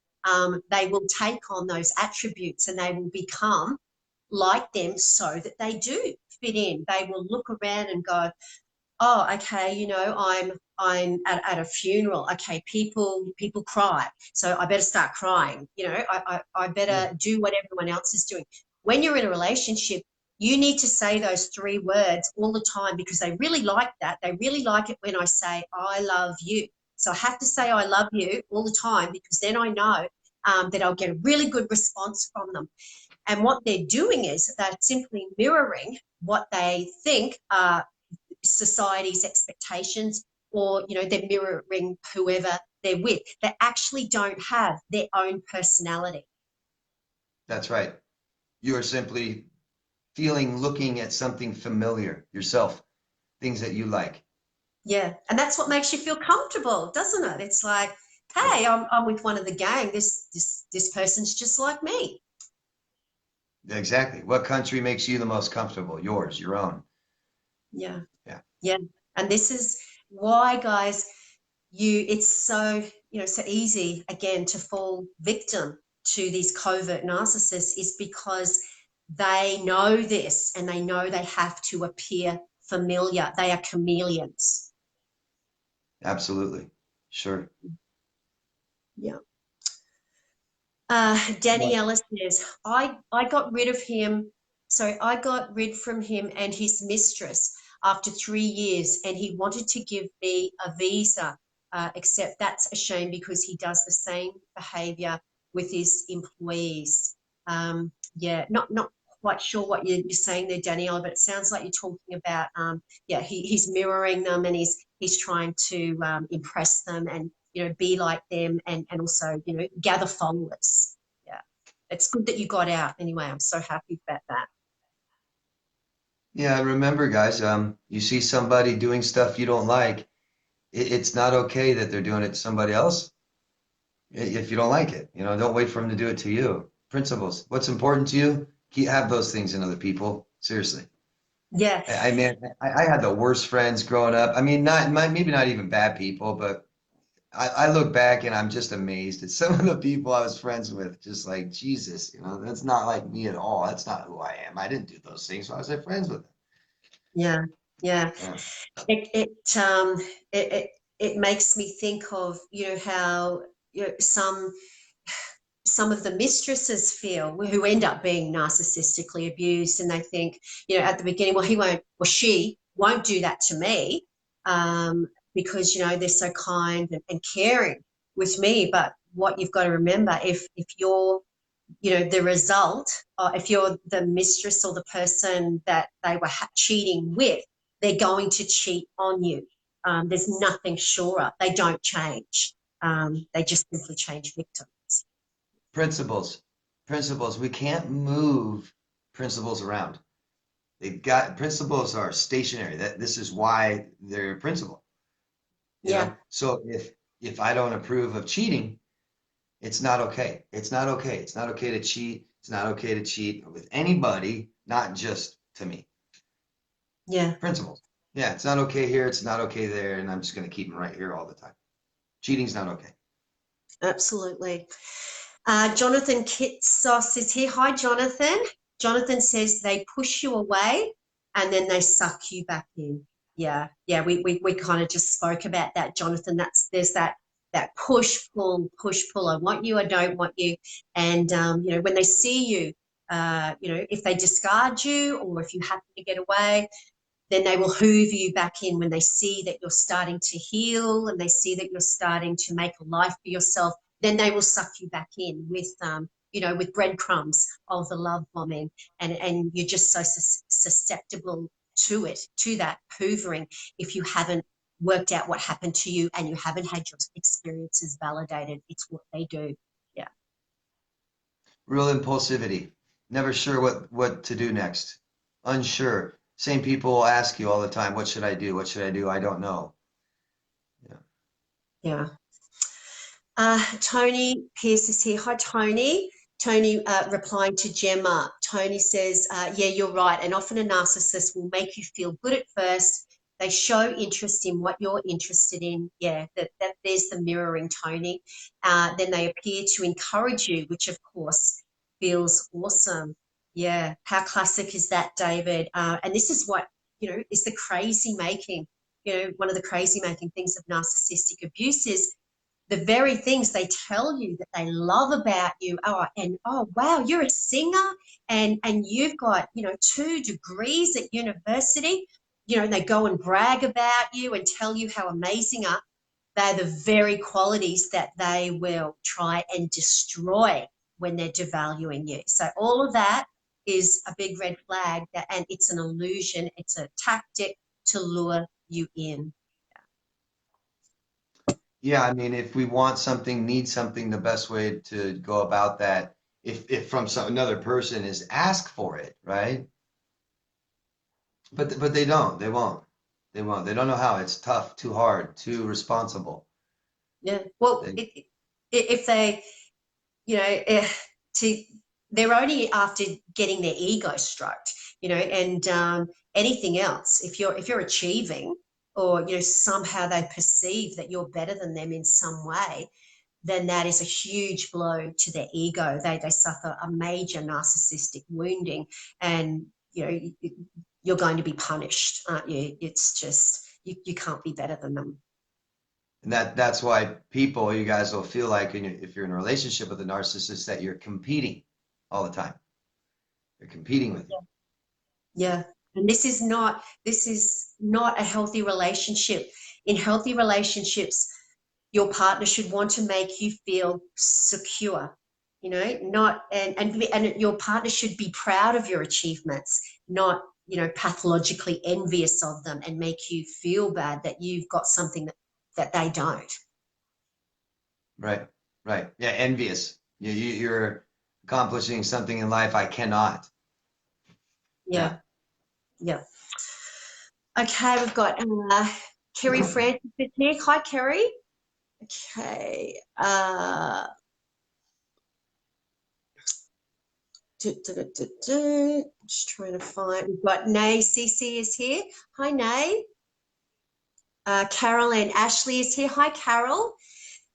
they will take on those attributes and they will become like them, so that they do fit in. They will look around and go, oh, okay, I'm at a funeral. Okay, people cry, so I better start crying. I Yeah. better do what everyone else is doing. When you're in a relationship, you need to say those three words all the time, because they really like that. They really like it when I say I love you. So I have to say I love you all the time, because then I know that I'll get a really good response from them. And what they're doing is they're simply mirroring what they think are society's expectations, or they're mirroring whoever they're with. They actually don't have their own personality. That's right. You are simply looking at something familiar yourself, things that you like. Yeah, and that's what makes you feel comfortable, doesn't it? It's like, Yeah. hey, I'm with one of the gang. This person's just like me. Exactly. What country makes you the most comfortable? Yours, your own. Yeah. Yeah. Yeah. And this is why, guys, it's so so easy again to fall victim to these covert narcissists, is because they know this, and they know they have to appear familiar. They are chameleons. Absolutely. Sure. Yeah. Daniela says, I got rid of him. So I got rid from him and his mistress after 3 years, and he wanted to give me a visa, except that's a shame because he does the same behavior with his employees. Yeah, not quite sure what you're saying there, Daniela, but it sounds like you're talking about, yeah, he's mirroring them, and he's trying to impress them and, be like them, and also, gather followers. Yeah. It's good that you got out anyway. I'm so happy about that. Yeah, remember, guys, you see somebody doing stuff you don't like, it's not okay that they're doing it to somebody else if you don't like it. Don't wait for them to do it to you. Principles. What's important to you? Have those things in other people. Seriously. Yeah. I had the worst friends growing up. I mean, maybe not even bad people, but I look back and I'm just amazed at some of the people I was friends with. Just like, Jesus, that's not like me at all. That's not who I am. I didn't do those things. Why was I friends with them? Yeah. Yeah. Yeah. It makes me think of, how, some of the mistresses feel, who end up being narcissistically abused, and they think, at the beginning, well, he won't, or she won't do that to me, because, they're so kind and caring with me. But what you've got to remember, if you're, the result, if you're the mistress or the person that they were cheating with, they're going to cheat on you. There's nothing surer. They don't change. They just simply change victims. Principles. Principles. We can't move principles around. Principles are stationary. This is why they're a principle. Yeah. So if I don't approve of cheating, it's not okay. It's not okay. It's not okay to cheat. It's not okay to cheat with anybody, not just to me. Yeah. Principles. Yeah, it's not okay here. It's not okay there. And I'm just going to keep them right here all the time. Cheating's not okay. Absolutely. Jonathan Kitsos is here. Hi, Jonathan. Jonathan says they push you away and then they suck you back in. Yeah. Yeah. We kind of just spoke about that, Jonathan. There's that push, pull, push, pull. I want you, I don't want you. And, when they see you, if they discard you or if you happen to get away, then they will hoover you back in when they see that you're starting to heal and they see that you're starting to make a life for yourself. Then they will suck you back in with, with breadcrumbs of the love bombing, and you're just so susceptible to it, to that hoovering, if you haven't worked out what happened to you and you haven't had your experiences validated. It's what they do. Yeah. Real impulsivity. Never sure what to do next. Unsure. Same people will ask you all the time, what should I do? What should I do? I don't know. Yeah. Yeah. Tony Pierce is here. Hi, Tony. Tony replying to Gemma. Tony says, yeah, you're right. And often a narcissist will make you feel good at first. They show interest in what you're interested in. Yeah, that there's the mirroring, Tony. Then they appear to encourage you, which of course feels awesome. Yeah, how classic is that, David? And this is what, is the crazy making. One of the crazy making things of narcissistic abuse is the very things they tell you that they love about you. Oh wow, you're a singer and you've got 2 degrees at university. They go and brag about you and tell you how amazing are. They're the very qualities that they will try and destroy when they're devaluing you. So all of that is a big red flag, and it's an illusion. It's a tactic to lure you in. Yeah, I mean, if we want something, need something, the best way to go about that, if from another person, is ask for it, right? But they don't. They won't. They won't. They don't know how. It's tough, too hard, too responsible. Yeah. Well, They, if they, to they're only after getting their ego stroked, and anything else. If you're achieving, or somehow they perceive that you're better than them in some way, then that is a huge blow to their ego. They suffer a major narcissistic wounding, and you're going to be punished, aren't you? It's just you can't be better than them. And that's why people, you guys will feel like if you're in a relationship with a narcissist that you're competing all the time. They're competing with you. Yeah. And this is not a healthy relationship. In healthy relationships, your partner should want to make you feel secure, you know, not and your partner should be proud of your achievements, not, you know, pathologically envious of them and make you feel bad that you've got something that they don't. Right. Right. Yeah. Envious. You're accomplishing something in life I cannot. Yeah. Yeah. Yeah. Okay, we've got Kerry Francis is here. Hi, Kerry. Okay. Just trying to find. We've got Nay CC is here. Hi, Nay. Carol and Ashley is here. Hi, Carol.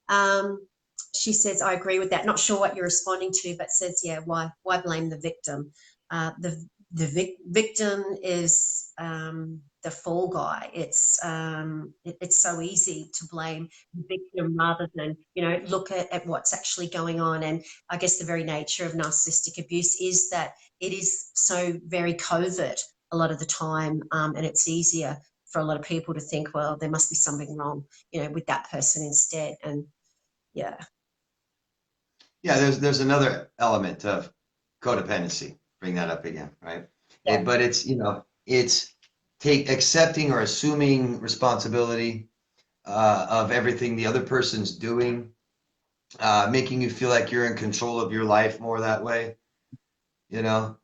Um, she says, I agree with that. Not sure what you're responding to, but says, yeah, why blame the victim? The victim is the fall guy. It's so easy to blame the victim rather than, you know, look at what's actually going on. And I guess the very nature of narcissistic abuse is that it is so very covert a lot of the time, and it's easier for a lot of people to think, well, there must be something wrong, you know, with that person instead. And yeah. Yeah. There's another element of codependency. Bring that up again. Right. Yeah. But it's, it's accepting or assuming responsibility of everything the other person's doing, making you feel like you're in control of your life more that way. You know,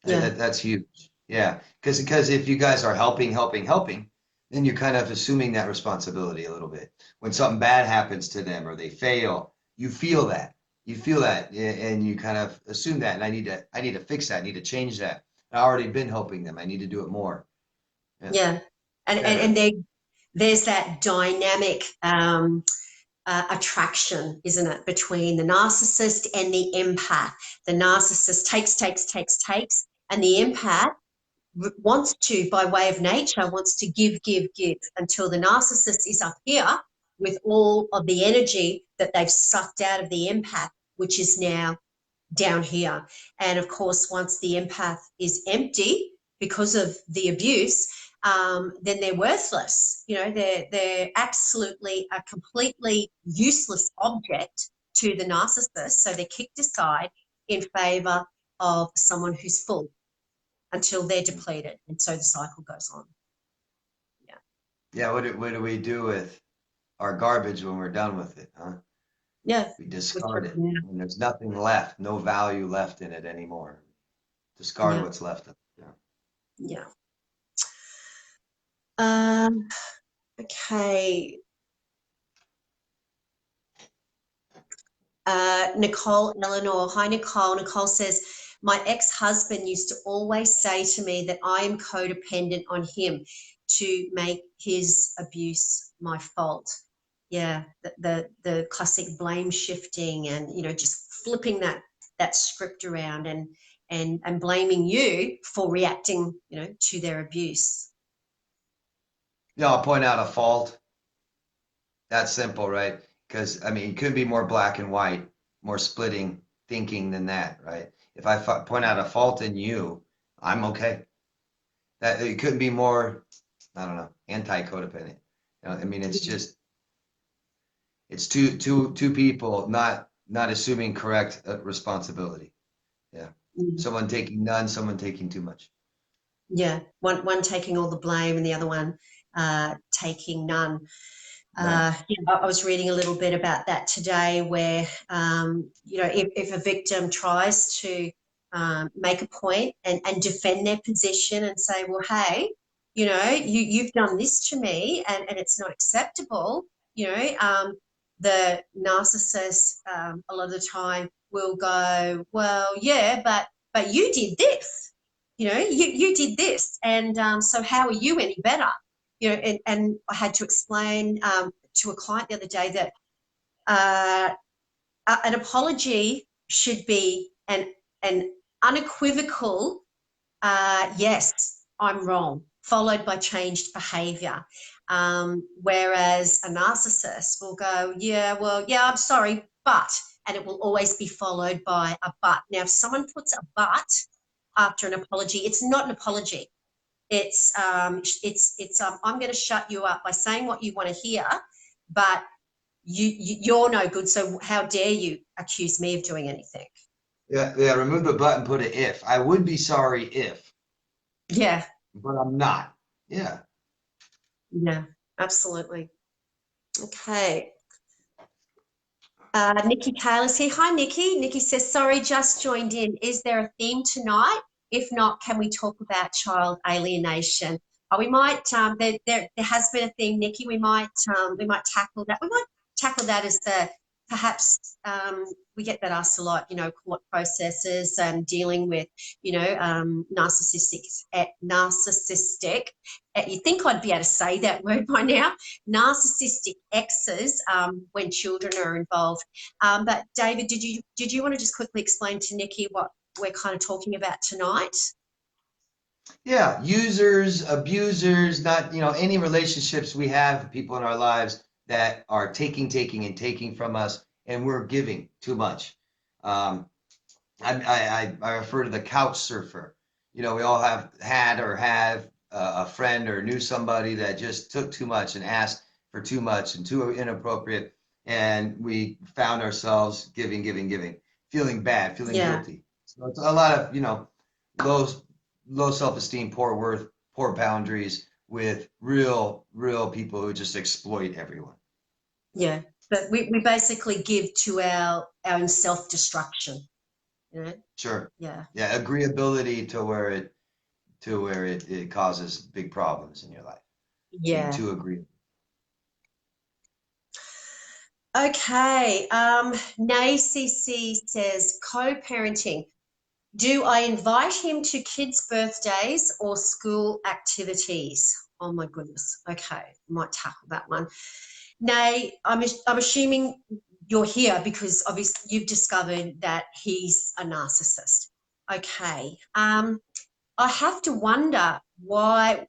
Yeah. that's huge. Yeah, because if you guys are helping, then you're kind of assuming that responsibility a little bit. When something bad happens to them or they fail, you feel that. You feel that, and you kind of assume that. And I need to fix that. I need to change that. I already been helping them. I need to do it more. Yeah, Yeah. And better. there's that dynamic attraction, isn't it, between the narcissist and the empath. The narcissist takes, and the empath wants to, by way of nature, wants to give until the narcissist is up here with all of the energy that they've sucked out of the empath, which is now down here. And of course, once the empath is empty because of the abuse, then they're worthless. You know, they're absolutely a completely useless object to the narcissist. So they're kicked aside in favor of someone who's full until they're depleted. And so the cycle goes on. Yeah. Yeah, what do we do with our garbage when we're done with it, huh? Yeah. We discard it when there's nothing left, no value left in it anymore. Discard Yeah. what's left of it. Yeah. Um, okay. Nicole Eleanor. Hi, Nicole. Nicole says, my ex-husband used to always say to me that I am codependent on him to make his abuse my fault. Yeah, the classic blame shifting and, you know, just flipping that script around and blaming you for reacting, you know, to their abuse. Yeah, I'll point out a fault. That's simple, right? Because I mean, it could be more black and white, more splitting thinking than that, right? If I point out a fault in you, I'm okay. That it couldn't be more, I don't know, anti-codependent. I mean, it's two people not assuming correct responsibility. Yeah, Mm. someone taking none, someone taking too much. Yeah, one taking all the blame and the other one taking none. Right. Yeah, I was reading a little bit about that today where, you know, if a victim tries to make a point and defend their position and say, well, hey, you know, you've done this to me and it's not acceptable, you know, the narcissist a lot of the time will go, well, yeah, but you did this, you know, you did this. And so how are you any better? You know, and I had to explain to a client the other day that an apology should be an unequivocal, yes, I'm wrong. followed by changed behavior. Whereas a narcissist will go, yeah, well, yeah, I'm sorry, but, and it will always be followed by a but. Now, if someone puts a but after an apology, it's not an apology. I'm going to shut you up by saying what you want to hear, but you're no good. So how dare you accuse me of doing anything? Yeah, yeah. Remove the but and put an if. I would be sorry if, Yeah, but I'm not. Yeah. yeah, absolutely. Okay. Nikki Taylor's here. Hi, Nikki. Nikki says, sorry, just joined in. Is there a theme tonight? If not, can we talk about child alienation? We might, there has been a theme, Nikki. We might tackle that. We might tackle that as perhaps we get that asked a lot, court processes and dealing with, narcissistic, you'd think I'd be able to say that word by now, narcissistic exes when children are involved. But David, did you want to just quickly explain to Nikki what we're kind of talking about tonight? Yeah, users, abusers, not, any relationships we have, people in our lives that are taking, and taking from us, and we're giving too much. I refer to the couch surfer. We all have had or have a friend or knew somebody that just took too much and asked for too much and too inappropriate, and we found ourselves giving, feeling bad, feeling guilty. So it's a lot of, low self-esteem, poor worth, poor boundaries with real people who just exploit everyone. Yeah, but we basically give to our own self-destruction. Sure. Yeah. Yeah, agreeability to where it causes big problems in your life. Yeah. Being too agreeable. Okay. NayCC says co-parenting. Do I invite him to kids' birthdays or school activities? Oh my goodness. Okay, might tackle that one. Nay, I'm assuming you're here because obviously you've discovered that he's a narcissist. Okay. I have to wonder why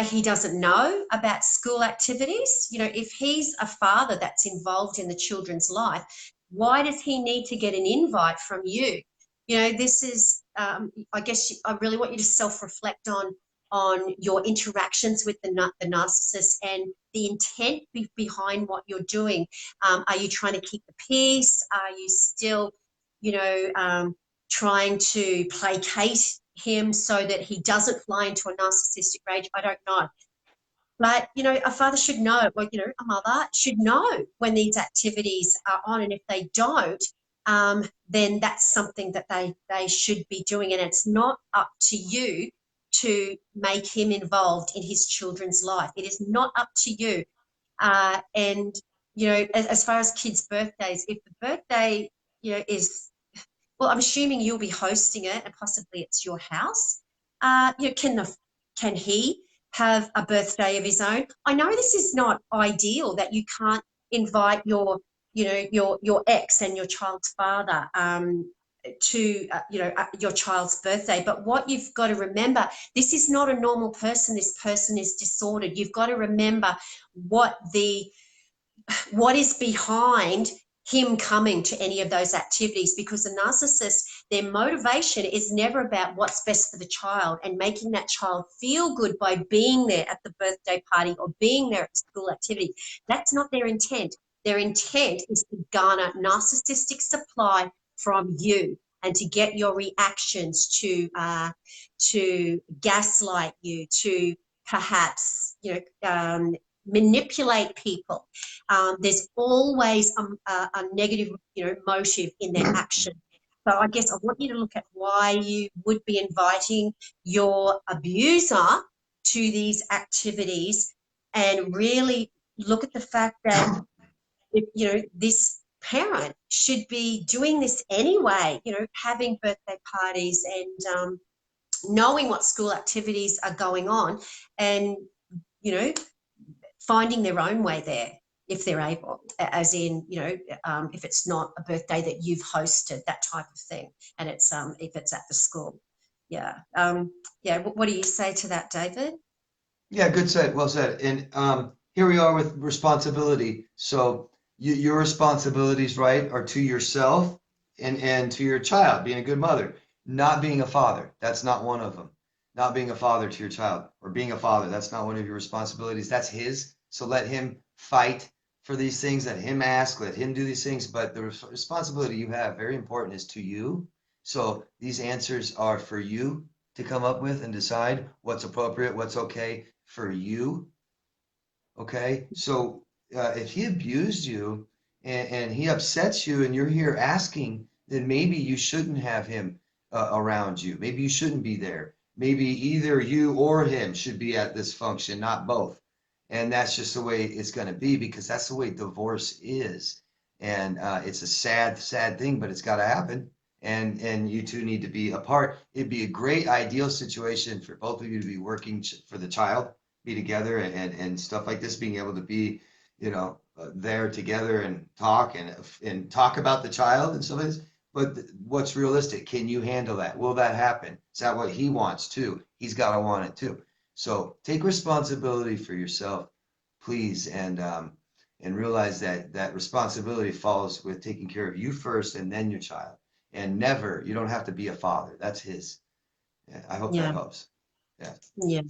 he doesn't know about school activities. If he's a father that's involved in the children's life, why does he need to get an invite from you? This is, I guess, I really want you to self-reflect on your interactions with the narcissist and the intent behind what you're doing. Are you trying to keep the peace? Are you still, trying to placate him so that he doesn't fly into a narcissistic rage? I don't know. But, a father should know, or, a mother should know when these activities are on. And if they don't, then that's something that they should be doing. And it's not up to you to make him involved in his children's life. It is not up to you. And, as far as kids' birthdays, if the birthday, is, well, I'm assuming you'll be hosting it and possibly it's your house. Can he have a birthday of his own? I know this is not ideal that you can't invite your ex and your child's father to your child's birthday, but what you've got to remember, this is not a normal person. This person is disordered. You've got to remember what is behind him coming to any of those activities, because a narcissist, their motivation is never about what's best for the child and making that child feel good by being there at the birthday party or being there at the school activity. That's not their intent. Their intent is to garner narcissistic supply from you and to get your reactions, to gaslight you, to perhaps manipulate people. There's always a negative, motive in their action. So I guess I want you to look at why you would be inviting your abuser to these activities, and really look at the fact that this parent should be doing this anyway. Having birthday parties and knowing what school activities are going on, and finding their own way there if they're able, as in, if it's not a birthday that you've hosted, that type of thing, and it's if it's at the school. Yeah. Yeah. What do you say to that, David? Yeah, good said, well said. And here we are with responsibility. So your responsibilities, right, are to yourself and to your child, being a good mother, not being a father. That's not one of them. Not being a father to your child or being a father, that's not one of your responsibilities. That's his. So let him fight for these things, let him ask, let him do these things. But the responsibility you have, very important, is to you. So these answers are for you to come up with and decide what's appropriate, what's okay for you. Okay. So if he abused you and he upsets you and you're here asking, then maybe you shouldn't have him around you. Maybe you shouldn't be there. Maybe either you or him should be at this function, not both. And that's just the way it's going to be because that's the way divorce is. And it's a sad, sad thing, but it's got to happen. And you two need to be apart. It'd be a great ideal situation for both of you to be working for the child, be together and stuff like this, being able to be, there together and talk about the child and stuff like this. But what's realistic? Can you handle that? Will that happen? Is that what he wants too? He's got to want it too. So take responsibility for yourself, please, and realize that that responsibility falls with taking care of you first and then your child. And never, you don't have to be a father. That's his. Yeah, I hope that Yeah. helps. Yeah. Yeah.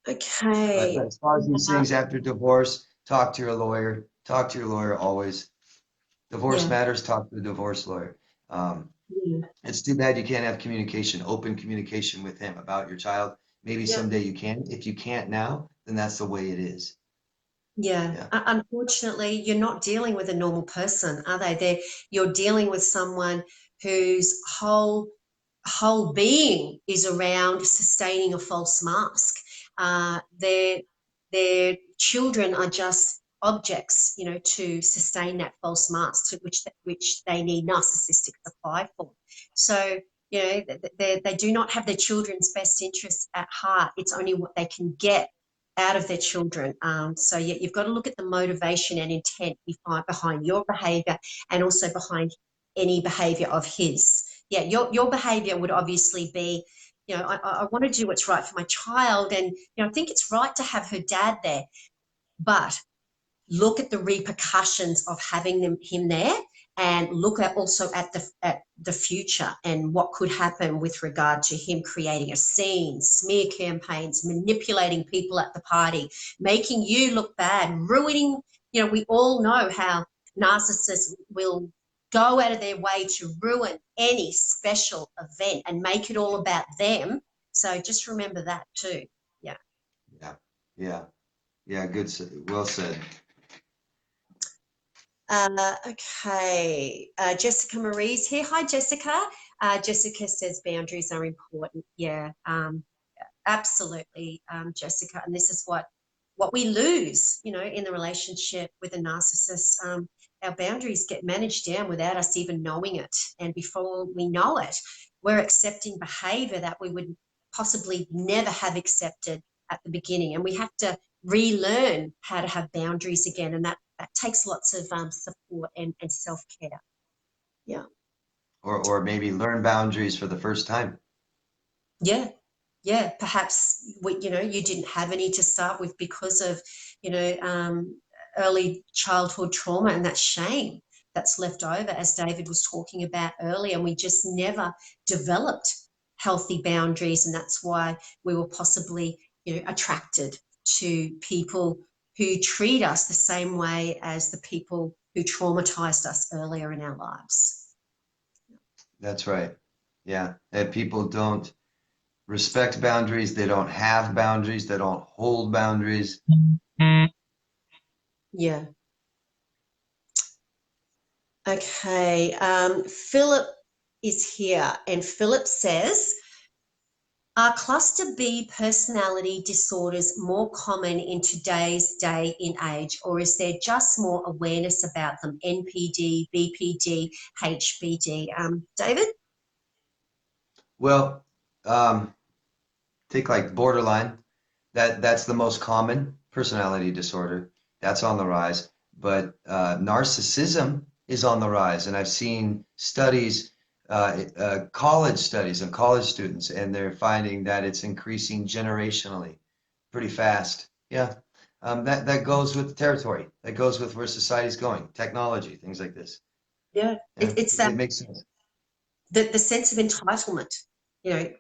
But Okay. as far as these things after divorce, talk to your lawyer. Talk to your lawyer always. Divorce Yeah. matters. Talk to the divorce lawyer. Um, Yeah. it's too bad you can't have communication, open communication with him about your child. Maybe Yeah. someday you can. If you can't now, then that's the way it is. Yeah. Yeah, Unfortunately, you're not dealing with a normal person, are they? You're dealing with someone whose whole being is around sustaining a false mask. Their children are just objects, to sustain that false mask, to which they need narcissistic supply for. So, they do not have their children's best interests at heart. It's only what they can get out of their children. So yeah, you've got to look at the motivation and intent behind your behavior and also behind any behavior of his. Yeah, your behavior would obviously be, I want to do what's right for my child, and I think it's right to have her dad there, but look at the repercussions of having him there, and look at also at the future and what could happen with regard to him creating a scene, smear campaigns, manipulating people at the party, making you look bad, ruining. We all know how narcissists will go out of their way to ruin any special event and make it all about them. So just remember that too. Yeah. yeah, yeah, yeah. Good. Well said. Okay. Jessica Marie's here. Hi, Jessica. Jessica says boundaries are important. Yeah, absolutely, Jessica. And this is what we lose, in the relationship with a narcissist. Our boundaries get managed down without us even knowing it. And before we know it, we're accepting behavior that we would possibly never have accepted at the beginning. And we have to relearn how to have boundaries again. And that takes lots of support and self-care. Yeah. Or maybe learn boundaries for the first time. Yeah. Yeah. Perhaps, you didn't have any to start with because of, you know, um, early childhood trauma and that shame that's left over, as David was talking about earlier. And we just never developed healthy boundaries. And that's why we were possibly, attracted to people who treat us the same way as the people who traumatized us earlier in our lives. That's right. Yeah. And people don't respect boundaries. They don't have boundaries. They don't hold boundaries. Yeah. Okay. Philip is here, and Philip says, are cluster B personality disorders more common in today's day and age, or is there just more awareness about them? NPD, BPD, HBD. David? Well, take like borderline. That's the most common personality disorder. That's on the rise. But narcissism is on the rise, and I've seen studies college studies on college students, and they're finding that it's increasing generationally pretty fast. Yeah. That goes with the territory. That goes with where society's going, technology, things like this. Yeah, Yeah, it's it makes sense. the sense of entitlement,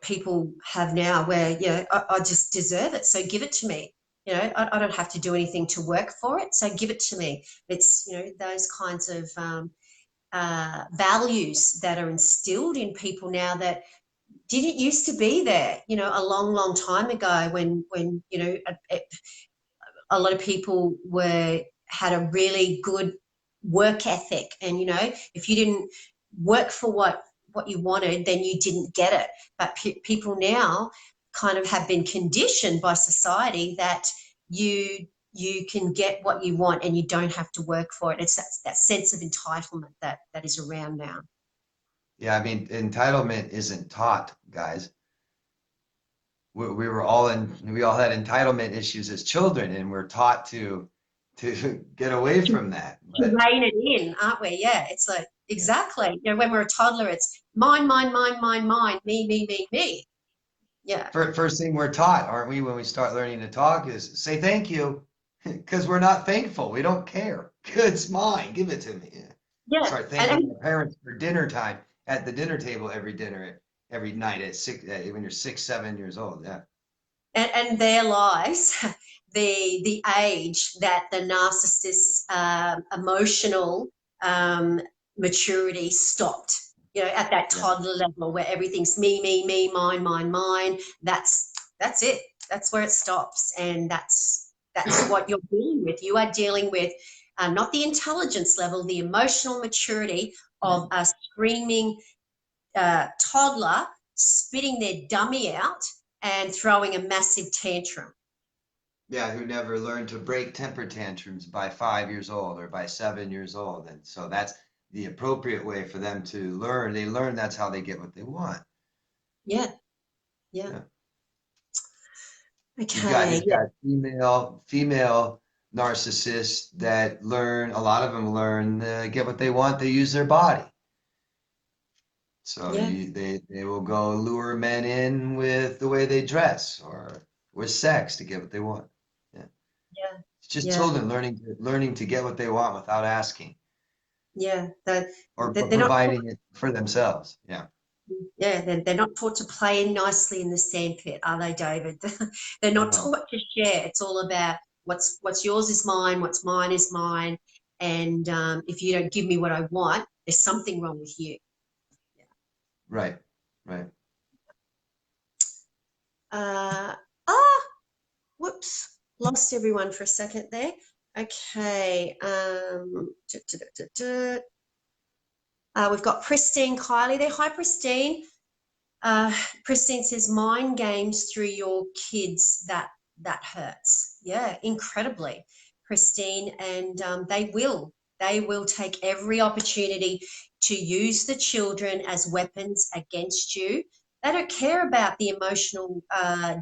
people have now where, I just deserve it, so give it to me. I don't have to do anything to work for it, so give it to me. It's, those kinds of values that are instilled in people now that didn't used to be there, a long, long time ago when a lot of people had a really good work ethic, and if you didn't work for what you wanted, then you didn't get it. But people now kind of have been conditioned by society that you can get what you want and you don't have to work for it. It's that sense of entitlement that is around now. Yeah, I mean, entitlement isn't taught, guys. We were all we all had entitlement issues as children, and we're taught to get away from that. To But rein it in, aren't we? Yeah, it's like, exactly. When we're a toddler, it's mine, mine, mine, mine, mine, me, me, me, me. Yeah. first thing we're taught, aren't we, when we start learning to talk is say thank you, because we're not thankful. We don't care. It's mine. Give it to me. Yeah. Yeah. Start And, thanking and our parents for dinner time at the dinner table every night at when you're 6, 7 years old. Yeah. and there lies the age that the narcissist's emotional maturity stopped. At that Yeah. toddler level where everything's me, me, me, mine, mine, mine. That's it. That's where it stops, and that's what you're dealing with. You are dealing with not the intelligence level, the emotional maturity of a screaming toddler spitting their dummy out and throwing a massive tantrum. Yeah, who never learned to break temper tantrums by 5 years old or by 7 years old. And so that's the appropriate way for them to learn. They learn that's how they get what they want. Yeah, yeah. Yeah. Okay, You've yeah, got female narcissists that learn, a lot of them learn get what they want, they use their body. So yeah, they will go lure men in with the way they dress or with sex to get what they want. Yeah. yeah, It's just yeah, children learning to get what they want without asking yeah. They're, or they're not taught, providing it for themselves. Yeah. yeah, they're not taught to play nicely in the sandpit, are they, David? They're not No. taught to share. It's all about what's yours is mine, what's mine is mine, and if you don't give me what I want, there's something wrong with you. Right. Right. Uh, whoops, lost everyone for a second there. Okay. We've got Pristine Kylie there. Hi, Pristine. Pristine says, mind games through your kids, that hurts. Yeah, incredibly, Pristine. And they will take every opportunity to use the children as weapons against you. They don't care about the emotional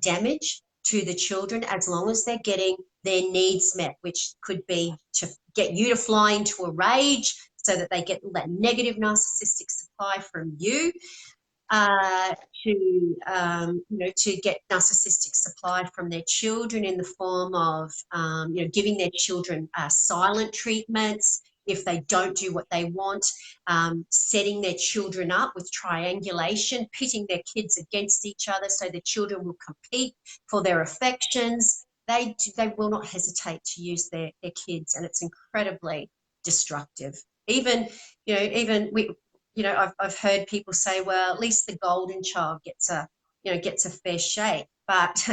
damage to the children as long as they're getting their needs met, which could be to get you to fly into a rage so that they get that negative narcissistic supply from you, uh, to get narcissistic supply from their children in the form of giving their children silent treatments if they don't do what they want, setting their children up with triangulation, pitting their kids against each other so the children will compete for their affections. They will not hesitate to use their kids, and it's incredibly destructive. Even we, I've heard people say, well, at least the golden child gets a fair shake. But,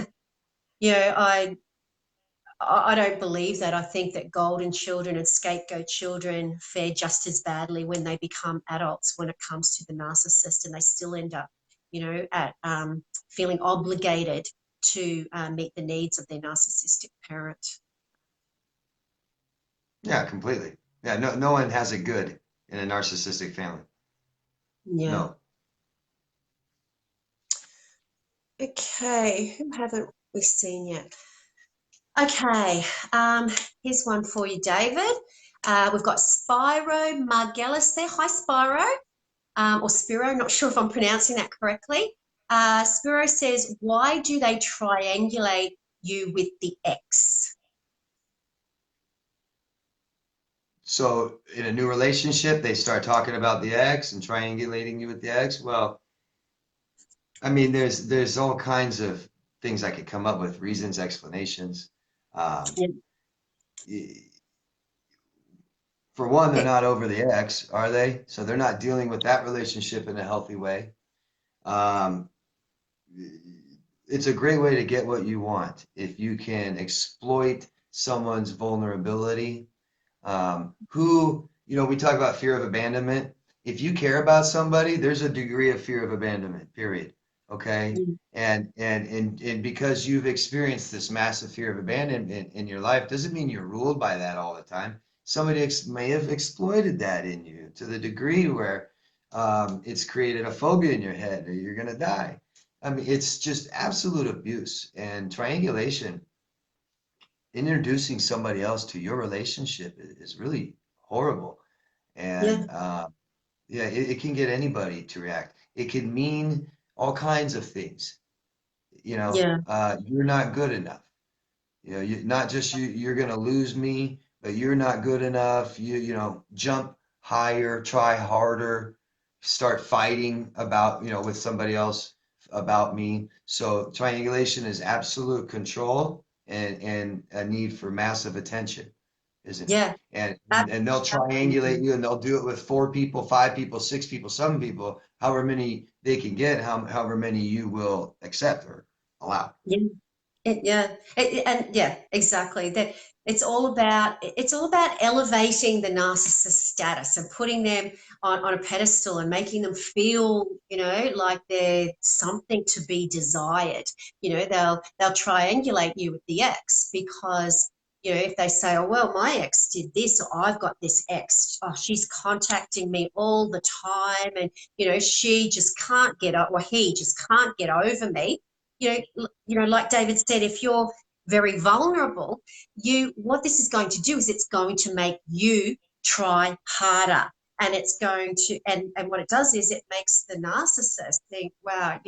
I don't believe that. I think that golden children and scapegoat children fare just as badly when they become adults when it comes to the narcissist, and they still end up, at feeling obligated to meet the needs of their narcissistic parent. Yeah, completely. Yeah, no one has it good in a narcissistic family. Yeah. No. Okay. Who haven't we seen yet? Okay, here's one for you, David. We've got Spyro Margellis there. Hi, Spyro. or Spiro, not sure if I'm pronouncing that correctly. Spiro says, why do they triangulate you with the ex? So in a new relationship, they start talking about the ex and triangulating you with the ex. Well, I mean, there's all kinds of things I could come up with, reasons, explanations. Um, Yeah. for one, they're not over the ex, are they? So they're not dealing with that relationship in a healthy way. Um, it's a great way to get what you want if you can exploit someone's vulnerability. We talk about fear of abandonment. If you care about somebody, there's a degree of fear of abandonment, period. Okay. And because you've experienced this massive fear of abandonment in your life, doesn't mean you're ruled by that all the time. Somebody may have exploited that in you to the degree where it's created a phobia in your head or you're going to die. I mean, it's just absolute abuse. And triangulation, introducing somebody else to your relationship is really horrible. Yeah. And yeah, it can get anybody to react. It can mean all kinds of things. Yeah. You're not good enough. Not just you're gonna lose me, but you're not good enough. Jump higher, try harder, start fighting about, with somebody else about me. So triangulation is absolute control and a need for massive attention, isn't it? Yeah. And they'll triangulate Absolutely. you and they'll do it with 4 people, 5 people, 6 people, 7 people, however many they can get, however many you will accept or allow. Yeah. And yeah, exactly. That it's all about elevating the narcissist status and putting them on a pedestal and making them feel, like they're something to be desired. They'll triangulate you with the ex because if they say, oh well, my ex did this, or I've got this ex, oh she's contacting me all the time, and she just can't get up, or he just can't get over me. Like David said, if you're very vulnerable, what this is going to do is it's going to make you try harder. And it's going to, and what it does is it makes the narcissist think, wow,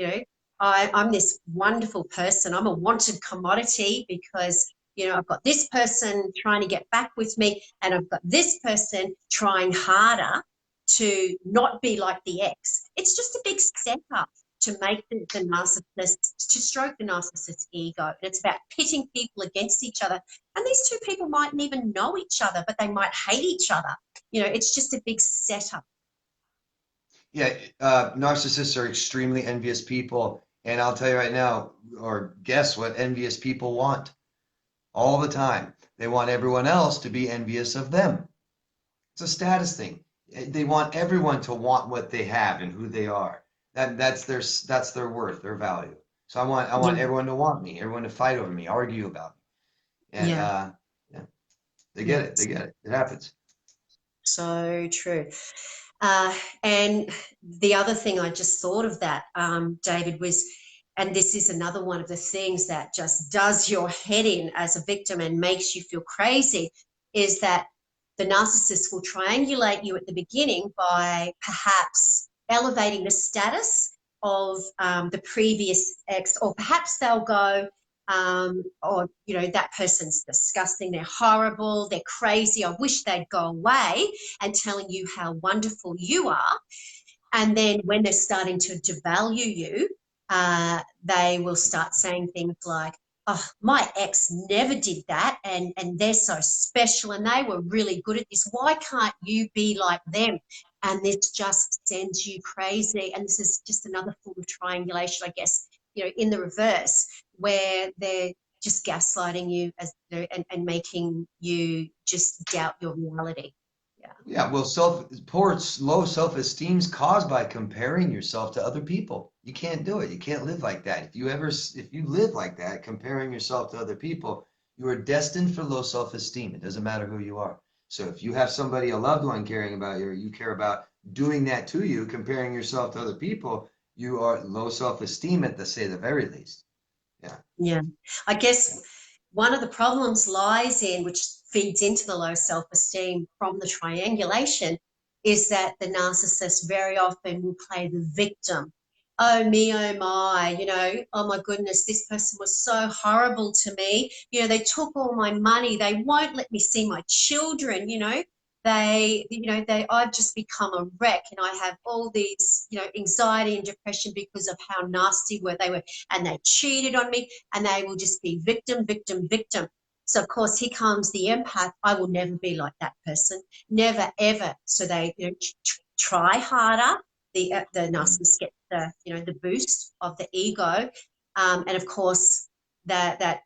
I'm this wonderful person. I'm a wanted commodity because, I've got this person trying to get back with me, and I've got this person trying harder to not be like the ex. It's just a big setup to make the narcissist, to stroke the narcissist's ego. And it's about pitting people against each other. And these two people mightn't even know each other, but they might hate each other. It's just a big setup. Yeah, narcissists are extremely envious people. And I'll tell you right now, or guess what envious people want all the time. They want everyone else to be envious of them. It's a status thing. They want everyone to want what they have and who they are. That's their worth, their value. So I want Yeah, everyone to want me, everyone to fight over me, argue about me. And yeah, yeah, they get yeah. it. They get it. It happens. So true. And the other thing I just thought of that, David, was, and this is another one of the things that just does your head in as a victim and makes you feel crazy, is that the narcissist will triangulate you at the beginning by perhaps elevating the status of the previous ex, or perhaps they'll go, or that person's disgusting, they're horrible, they're crazy, I wish they'd go away, and telling you how wonderful you are. And then when they're starting to devalue you, they will start saying things like, oh, my ex never did that, and they're so special and they were really good at this. Why can't you be like them? And this just sends you crazy. And this is just another form of triangulation, I guess, in the reverse, where they're just gaslighting you and making you just doubt your reality. Yeah. Yeah, well, low self-esteem is caused by comparing yourself to other people. You can't do it. You can't live like that. If you live like that, comparing yourself to other people, you are destined for low self-esteem. It doesn't matter who you are. So if you have somebody, a loved one caring about you, or you care about doing that to you, comparing yourself to other people, you are low self-esteem at the very least. Yeah. Yeah. I guess one of the problems lies in, which feeds into the low self esteem from the triangulation, is that the narcissist very often will play the victim. Oh me, oh my, oh my goodness, this person was so horrible to me. They took all my money. They won't let me see my children. I've just become a wreck, and I have all these, anxiety and depression because of how nasty they were, and they cheated on me, and they will just be victim, victim, victim. So of course, here comes the empath. I will never be like that person, never ever. So they try harder. The narcissist gets the boost of the ego, and of course that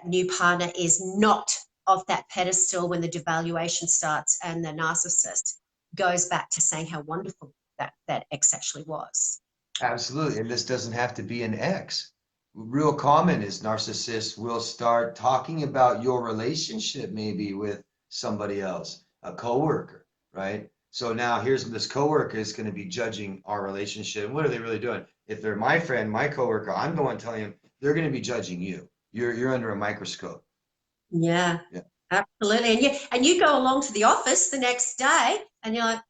new partner is not off that pedestal when the devaluation starts, and the narcissist goes back to saying how wonderful that ex actually was. Absolutely. And this doesn't have to be an ex. Real common is narcissists will start talking about your relationship maybe with somebody else, a coworker, right? So now here's this coworker is going to be judging our relationship. What are they really doing? If they're my friend, my coworker, I'm the one telling them they're going to be judging you. You're under a microscope. Yeah, Yeah. absolutely. And you go along to the office the next day and you're like,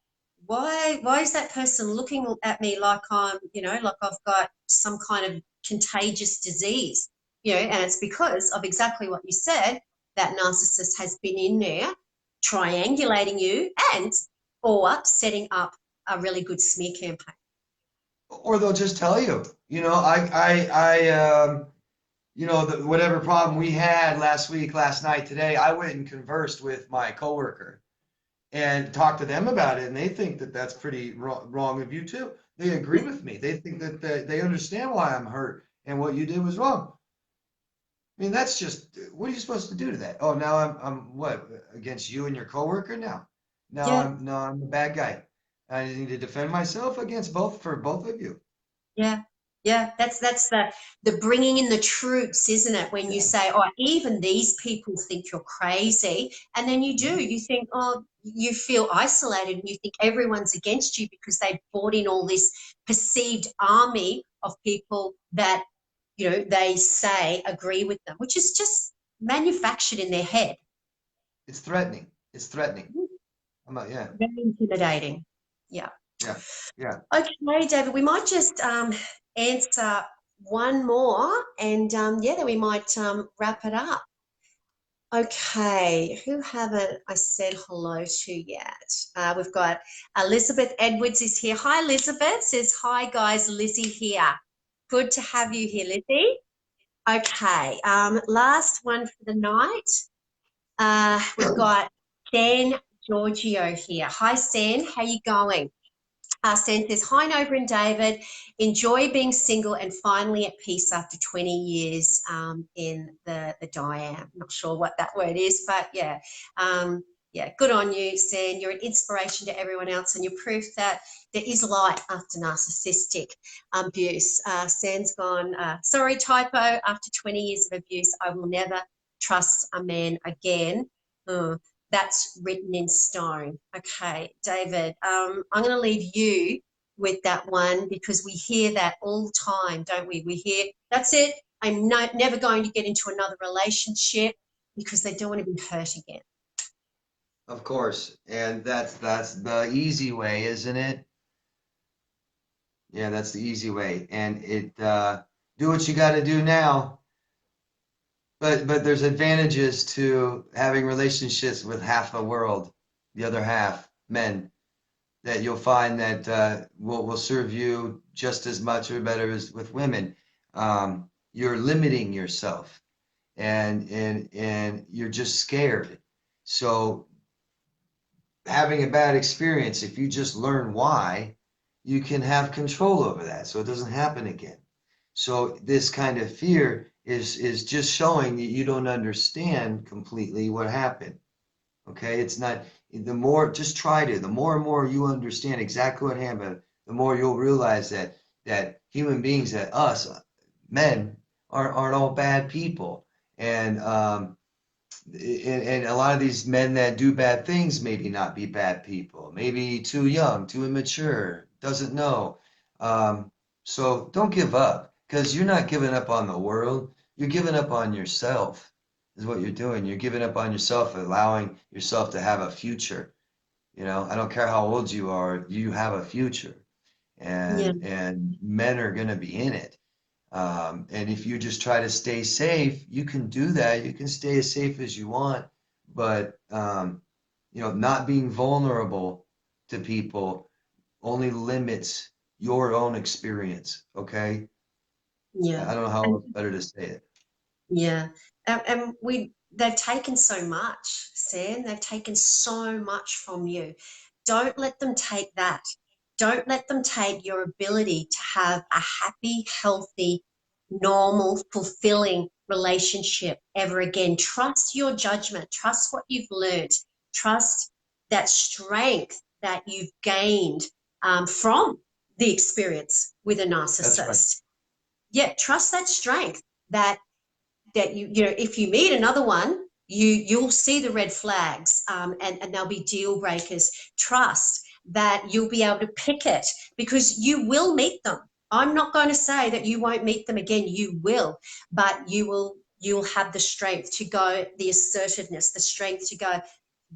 why is that person looking at me like like I've got some kind of contagious disease? And it's because of exactly what you said, that narcissist has been in there triangulating you and or setting up a really good smear campaign. Or they'll just tell you, whatever problem we had last week, last night, today, I went and conversed with my coworker and talked to them about it, and they think that that's pretty wrong of you too. They agree with me. They think that they understand why I'm hurt and what you did was wrong. I mean, that's just, what are you supposed to do to that? Oh, now I'm what, against you and your coworker now? Yeah. No, I'm the bad guy. I need to defend myself against both of you. Yeah. Yeah, that's the bringing in the troops, isn't it? When you Yeah. say, "Oh, even these people think you're crazy," and then you do, you think, "Oh," you feel isolated, and you think everyone's against you because they brought in all this perceived army of people that they say agree with them, which is just manufactured in their head. It's threatening. It's threatening. Yeah, Very intimidating. Yeah. yeah, yeah. Okay, David, we might just answer one more, and then we might wrap it up. Okay, who haven't I said hello to yet? We've got Elizabeth Edwards is here. Hi, Elizabeth. Says, hi, guys. Lizzie here. Good to have you here, Lizzie. Okay, last one for the night. We've got Stan Giorgio here. Hi, Stan. How you going? Stan says, hi, Nova and David. Enjoy being single and finally at peace after 20 years in the Diam. Not sure what that word is, but yeah. Yeah, good on you, Stan. You're an inspiration to everyone else, and you're proof that there is light after narcissistic abuse. Stan's gone, sorry, typo, after 20 years of abuse, I will never trust a man again. That's written in stone. Okay, David, I'm going to leave you with that one because we hear that all the time, don't we? We hear, that's it. I'm never going to get into another relationship because they don't want to be hurt again. Of course. And that's the easy way, isn't it? Yeah, that's the easy way. And do what you got to do now. But there's advantages to having relationships with half the world, the other half, men, that you'll find that will serve you just as much or better as with women. You're limiting yourself, and you're just scared. So having a bad experience, if you just learn why, you can have control over that, so it doesn't happen again. So this kind of fear is just showing that you don't understand completely what happened. Okay, it's not, the more, just try to, the more and more you understand exactly what happened, the more you'll realize that human beings, that us men aren't all bad people. And a lot of these men that do bad things maybe not be bad people, maybe too young, too immature, doesn't know. So don't give up, because you're not giving up on the world. You're giving up on yourself is what you're doing. You're giving up on yourself, allowing yourself to have a future. You know, I don't care how old you are, you have a future, Yeah, and men are going to be in it. And if you just try to stay safe, you can do that. You can stay as safe as you want, but you know, not being vulnerable to people only limits your own experience. Okay, yeah. I don't know how And else better to say it. yeah, and they've taken so much, Sam. They've taken so much from you. Don't let them take that. Don't let them take your ability to have a happy, healthy, normal, fulfilling relationship ever again. Trust your judgment. Trust what you've learned. Trust that strength that you've gained from the experience with a That's right. narcissist. Yeah, trust that strength that you know, if you meet another one, you'll see the red flags, and there'll be deal breakers. Trust that you'll be able to pick it, because you will meet them. I'm not going to say that you won't meet them again. You will, but you'll have the strength to go, the assertiveness, the strength to go,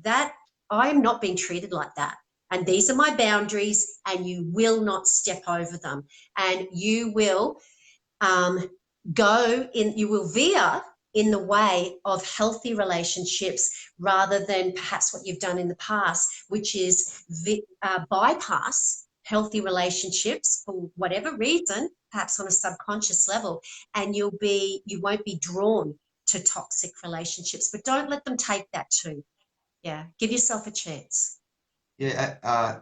that I am not being treated like that. And these are my boundaries, and you will not step over them. And you will um, you will veer in the way of healthy relationships, rather than perhaps what you've done in the past, which is bypass healthy relationships for whatever reason, perhaps on a subconscious level, and you won't be drawn to toxic relationships. But don't let them take that too. Yeah, give yourself a chance. Yeah,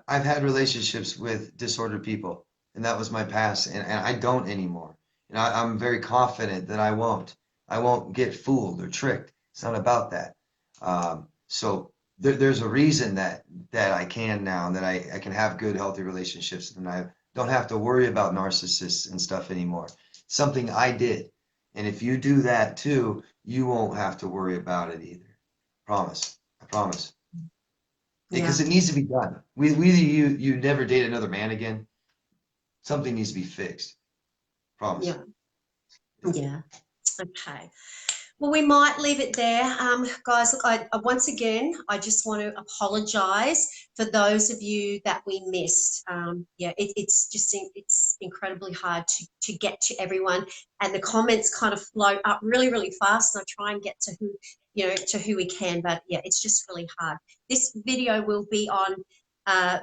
I've had relationships with disordered people, and that was my past, and I don't anymore. And I'm very confident that I won't. I won't get fooled or tricked. It's not about that. So there's a reason that I can now, and that I can have good, healthy relationships, and I don't have to worry about narcissists and stuff anymore. Something I did. And if you do that too, you won't have to worry about it either. Promise. I promise. Because Yeah, it needs to be done. We you never date another man again. Something needs to be fixed. Promise. yeah, yeah. Okay. Well, we might leave it there. Guys, look, once again, I just want to apologise for those of you that we missed. Yeah, it's incredibly hard to get to everyone, and the comments kind of float up really, really fast, and I try and get to who we can, but yeah, it's just really hard. This video will be on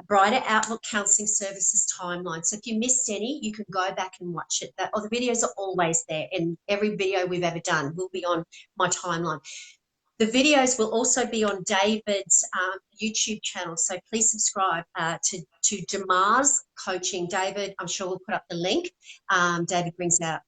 Brighter Outlook Counselling Services timeline. So if you missed any, you can go back and watch it. The videos are always there, and every video we've ever done will be on my timeline. The videos will also be on David's YouTube channel, so please subscribe to Damar's Coaching. David, I'm sure we'll put up the link. David brings out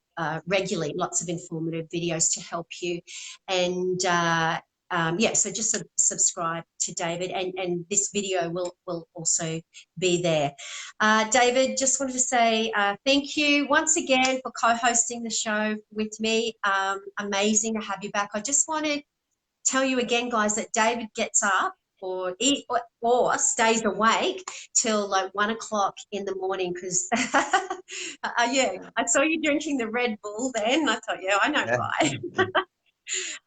regularly lots of informative videos to help you, and yeah, so just subscribe to David, and this video will also be there. David, just wanted to say thank you once again for co-hosting the show with me. Amazing to have you back. I just wanted to tell you again, guys, that David gets up or stays awake till like 1 o'clock in the morning, because yeah, I saw you drinking the Red Bull then. I thought, yeah, I know Yeah. why.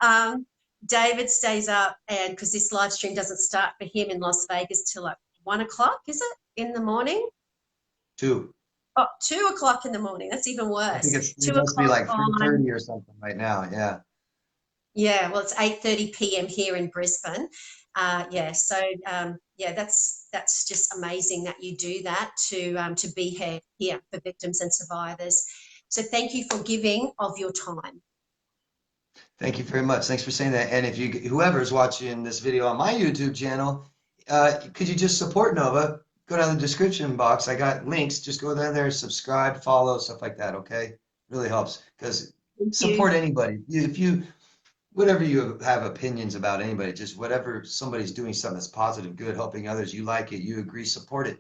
um, David stays up, and because this live stream doesn't start for him in Las Vegas till like 1 o'clock, is it, in the morning? Two. Oh, 2 o'clock in the morning. That's even I think worse. it Two must be o'clock like on 3:30 or something right now. Yeah. Yeah, well, it's 8:30 p.m. here in Brisbane. Yeah, so yeah, that's just amazing that you do that to be here for victims and survivors. So thank you for giving of your time. Thank you very much. Thanks for saying that. And if you whoever's watching this video on my YouTube channel, could you just support Nova? Go down the description box. I got links. Just go down there, subscribe, follow, stuff like that. Okay, really helps because Thank you. support anybody. If you whatever you have opinions about anybody, just whatever somebody's doing something that's positive, good, helping others, you like it, you agree, support it,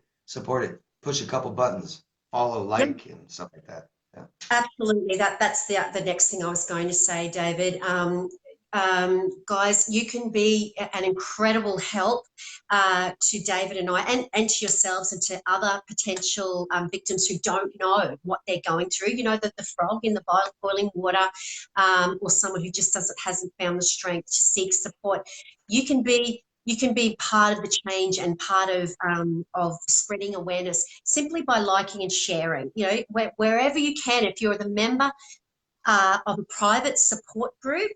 push a couple buttons, follow, Yep. like, and stuff like that. Yeah. Absolutely. That's the next thing I was going to say, David. Guys, you can be an incredible help to David and I, and to yourselves and to other potential victims who don't know what they're going through. You know, the frog in the boiling water, or someone who just hasn't found the strength to seek support. You can be you can be part of the change and part of spreading awareness simply by liking and sharing. You know, wherever you can, if you're the member of a private support group,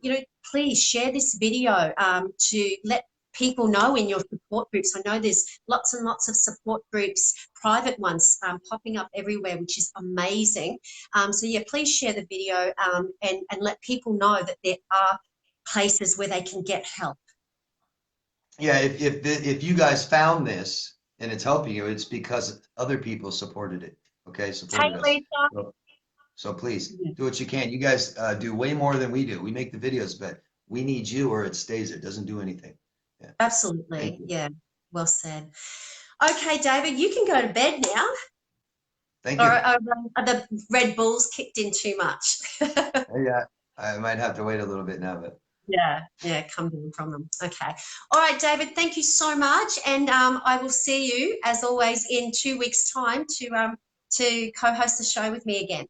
you know, please share this video to let people know in your support groups. I know there's lots and lots of support groups, private ones, popping up everywhere, which is amazing. So yeah, please share the video and let people know that there are places where they can get help. Yeah, if you guys found this and it's helping you, it's because other people supported it. Okay, Hey, supported us. Lisa. So please do what you can. You guys do way more than we do. We make the videos, but we need you or it stays. It doesn't do anything. Yeah. Thank Absolutely. you. Yeah. Well said. Okay, David, you can go to bed now. Thank Or you. are the Red Bulls kicked in too much? Yeah, I might have to wait a little bit now, but Yeah, come down from them. Okay. All right, David, thank you so much. And I will see you, as always, in 2 weeks' time to co-host the show with me again.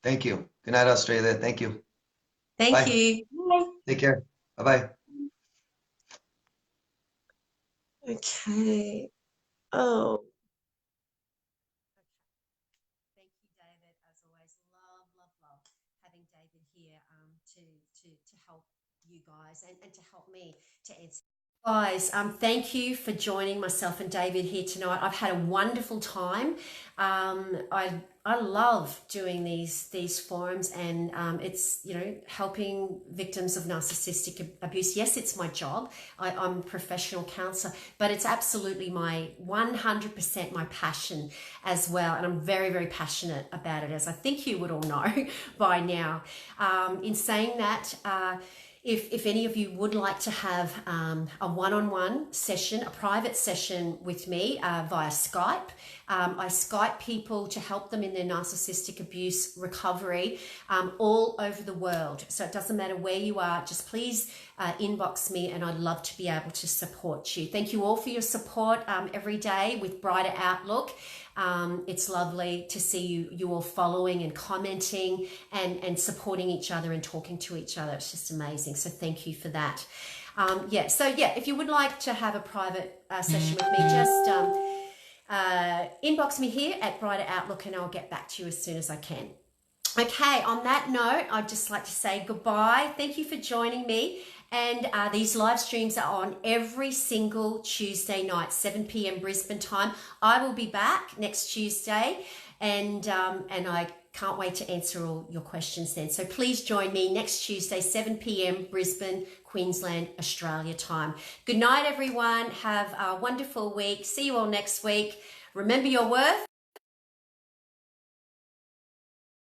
thank you. Good night, Australia. Thank you. Thank Bye. you. Bye. Take care. Bye-bye. Okay. Oh. Thank you, David. As always, love having David here to help you guys and to help me to answer. Guys, thank you for joining myself and David here tonight. I've had a wonderful time. I love doing these forums, and it's, you know, helping victims of narcissistic abuse. Yes, it's my job. I'm a professional counselor, but it's absolutely my 100% my passion as well, and I'm very, very passionate about it, as I think you would all know by now. In saying that, if any of you would like to have a one-on-one session, a private session with me via Skype, I Skype people to help them in their narcissistic abuse recovery all over the world. So it doesn't matter where you are, just please inbox me and I'd love to be able to support you. Thank you all for your support every day with Brighter Outlook. It's lovely to see you all following and commenting and supporting each other and talking to each other. It's just amazing. So thank you for that. If you would like to have a private session with me, just inbox me here at Brighter Outlook and I'll get back to you as soon as I can. Okay, on that note, I'd just like to say goodbye. Thank you for joining me. And these live streams are on every single Tuesday night, 7 p.m. Brisbane time. I will be back next Tuesday, and I can't wait to answer all your questions then. So please join me next Tuesday, 7 p.m. Brisbane, Queensland, Australia time. Good night, everyone. Have a wonderful week. See you all next week. Remember your worth.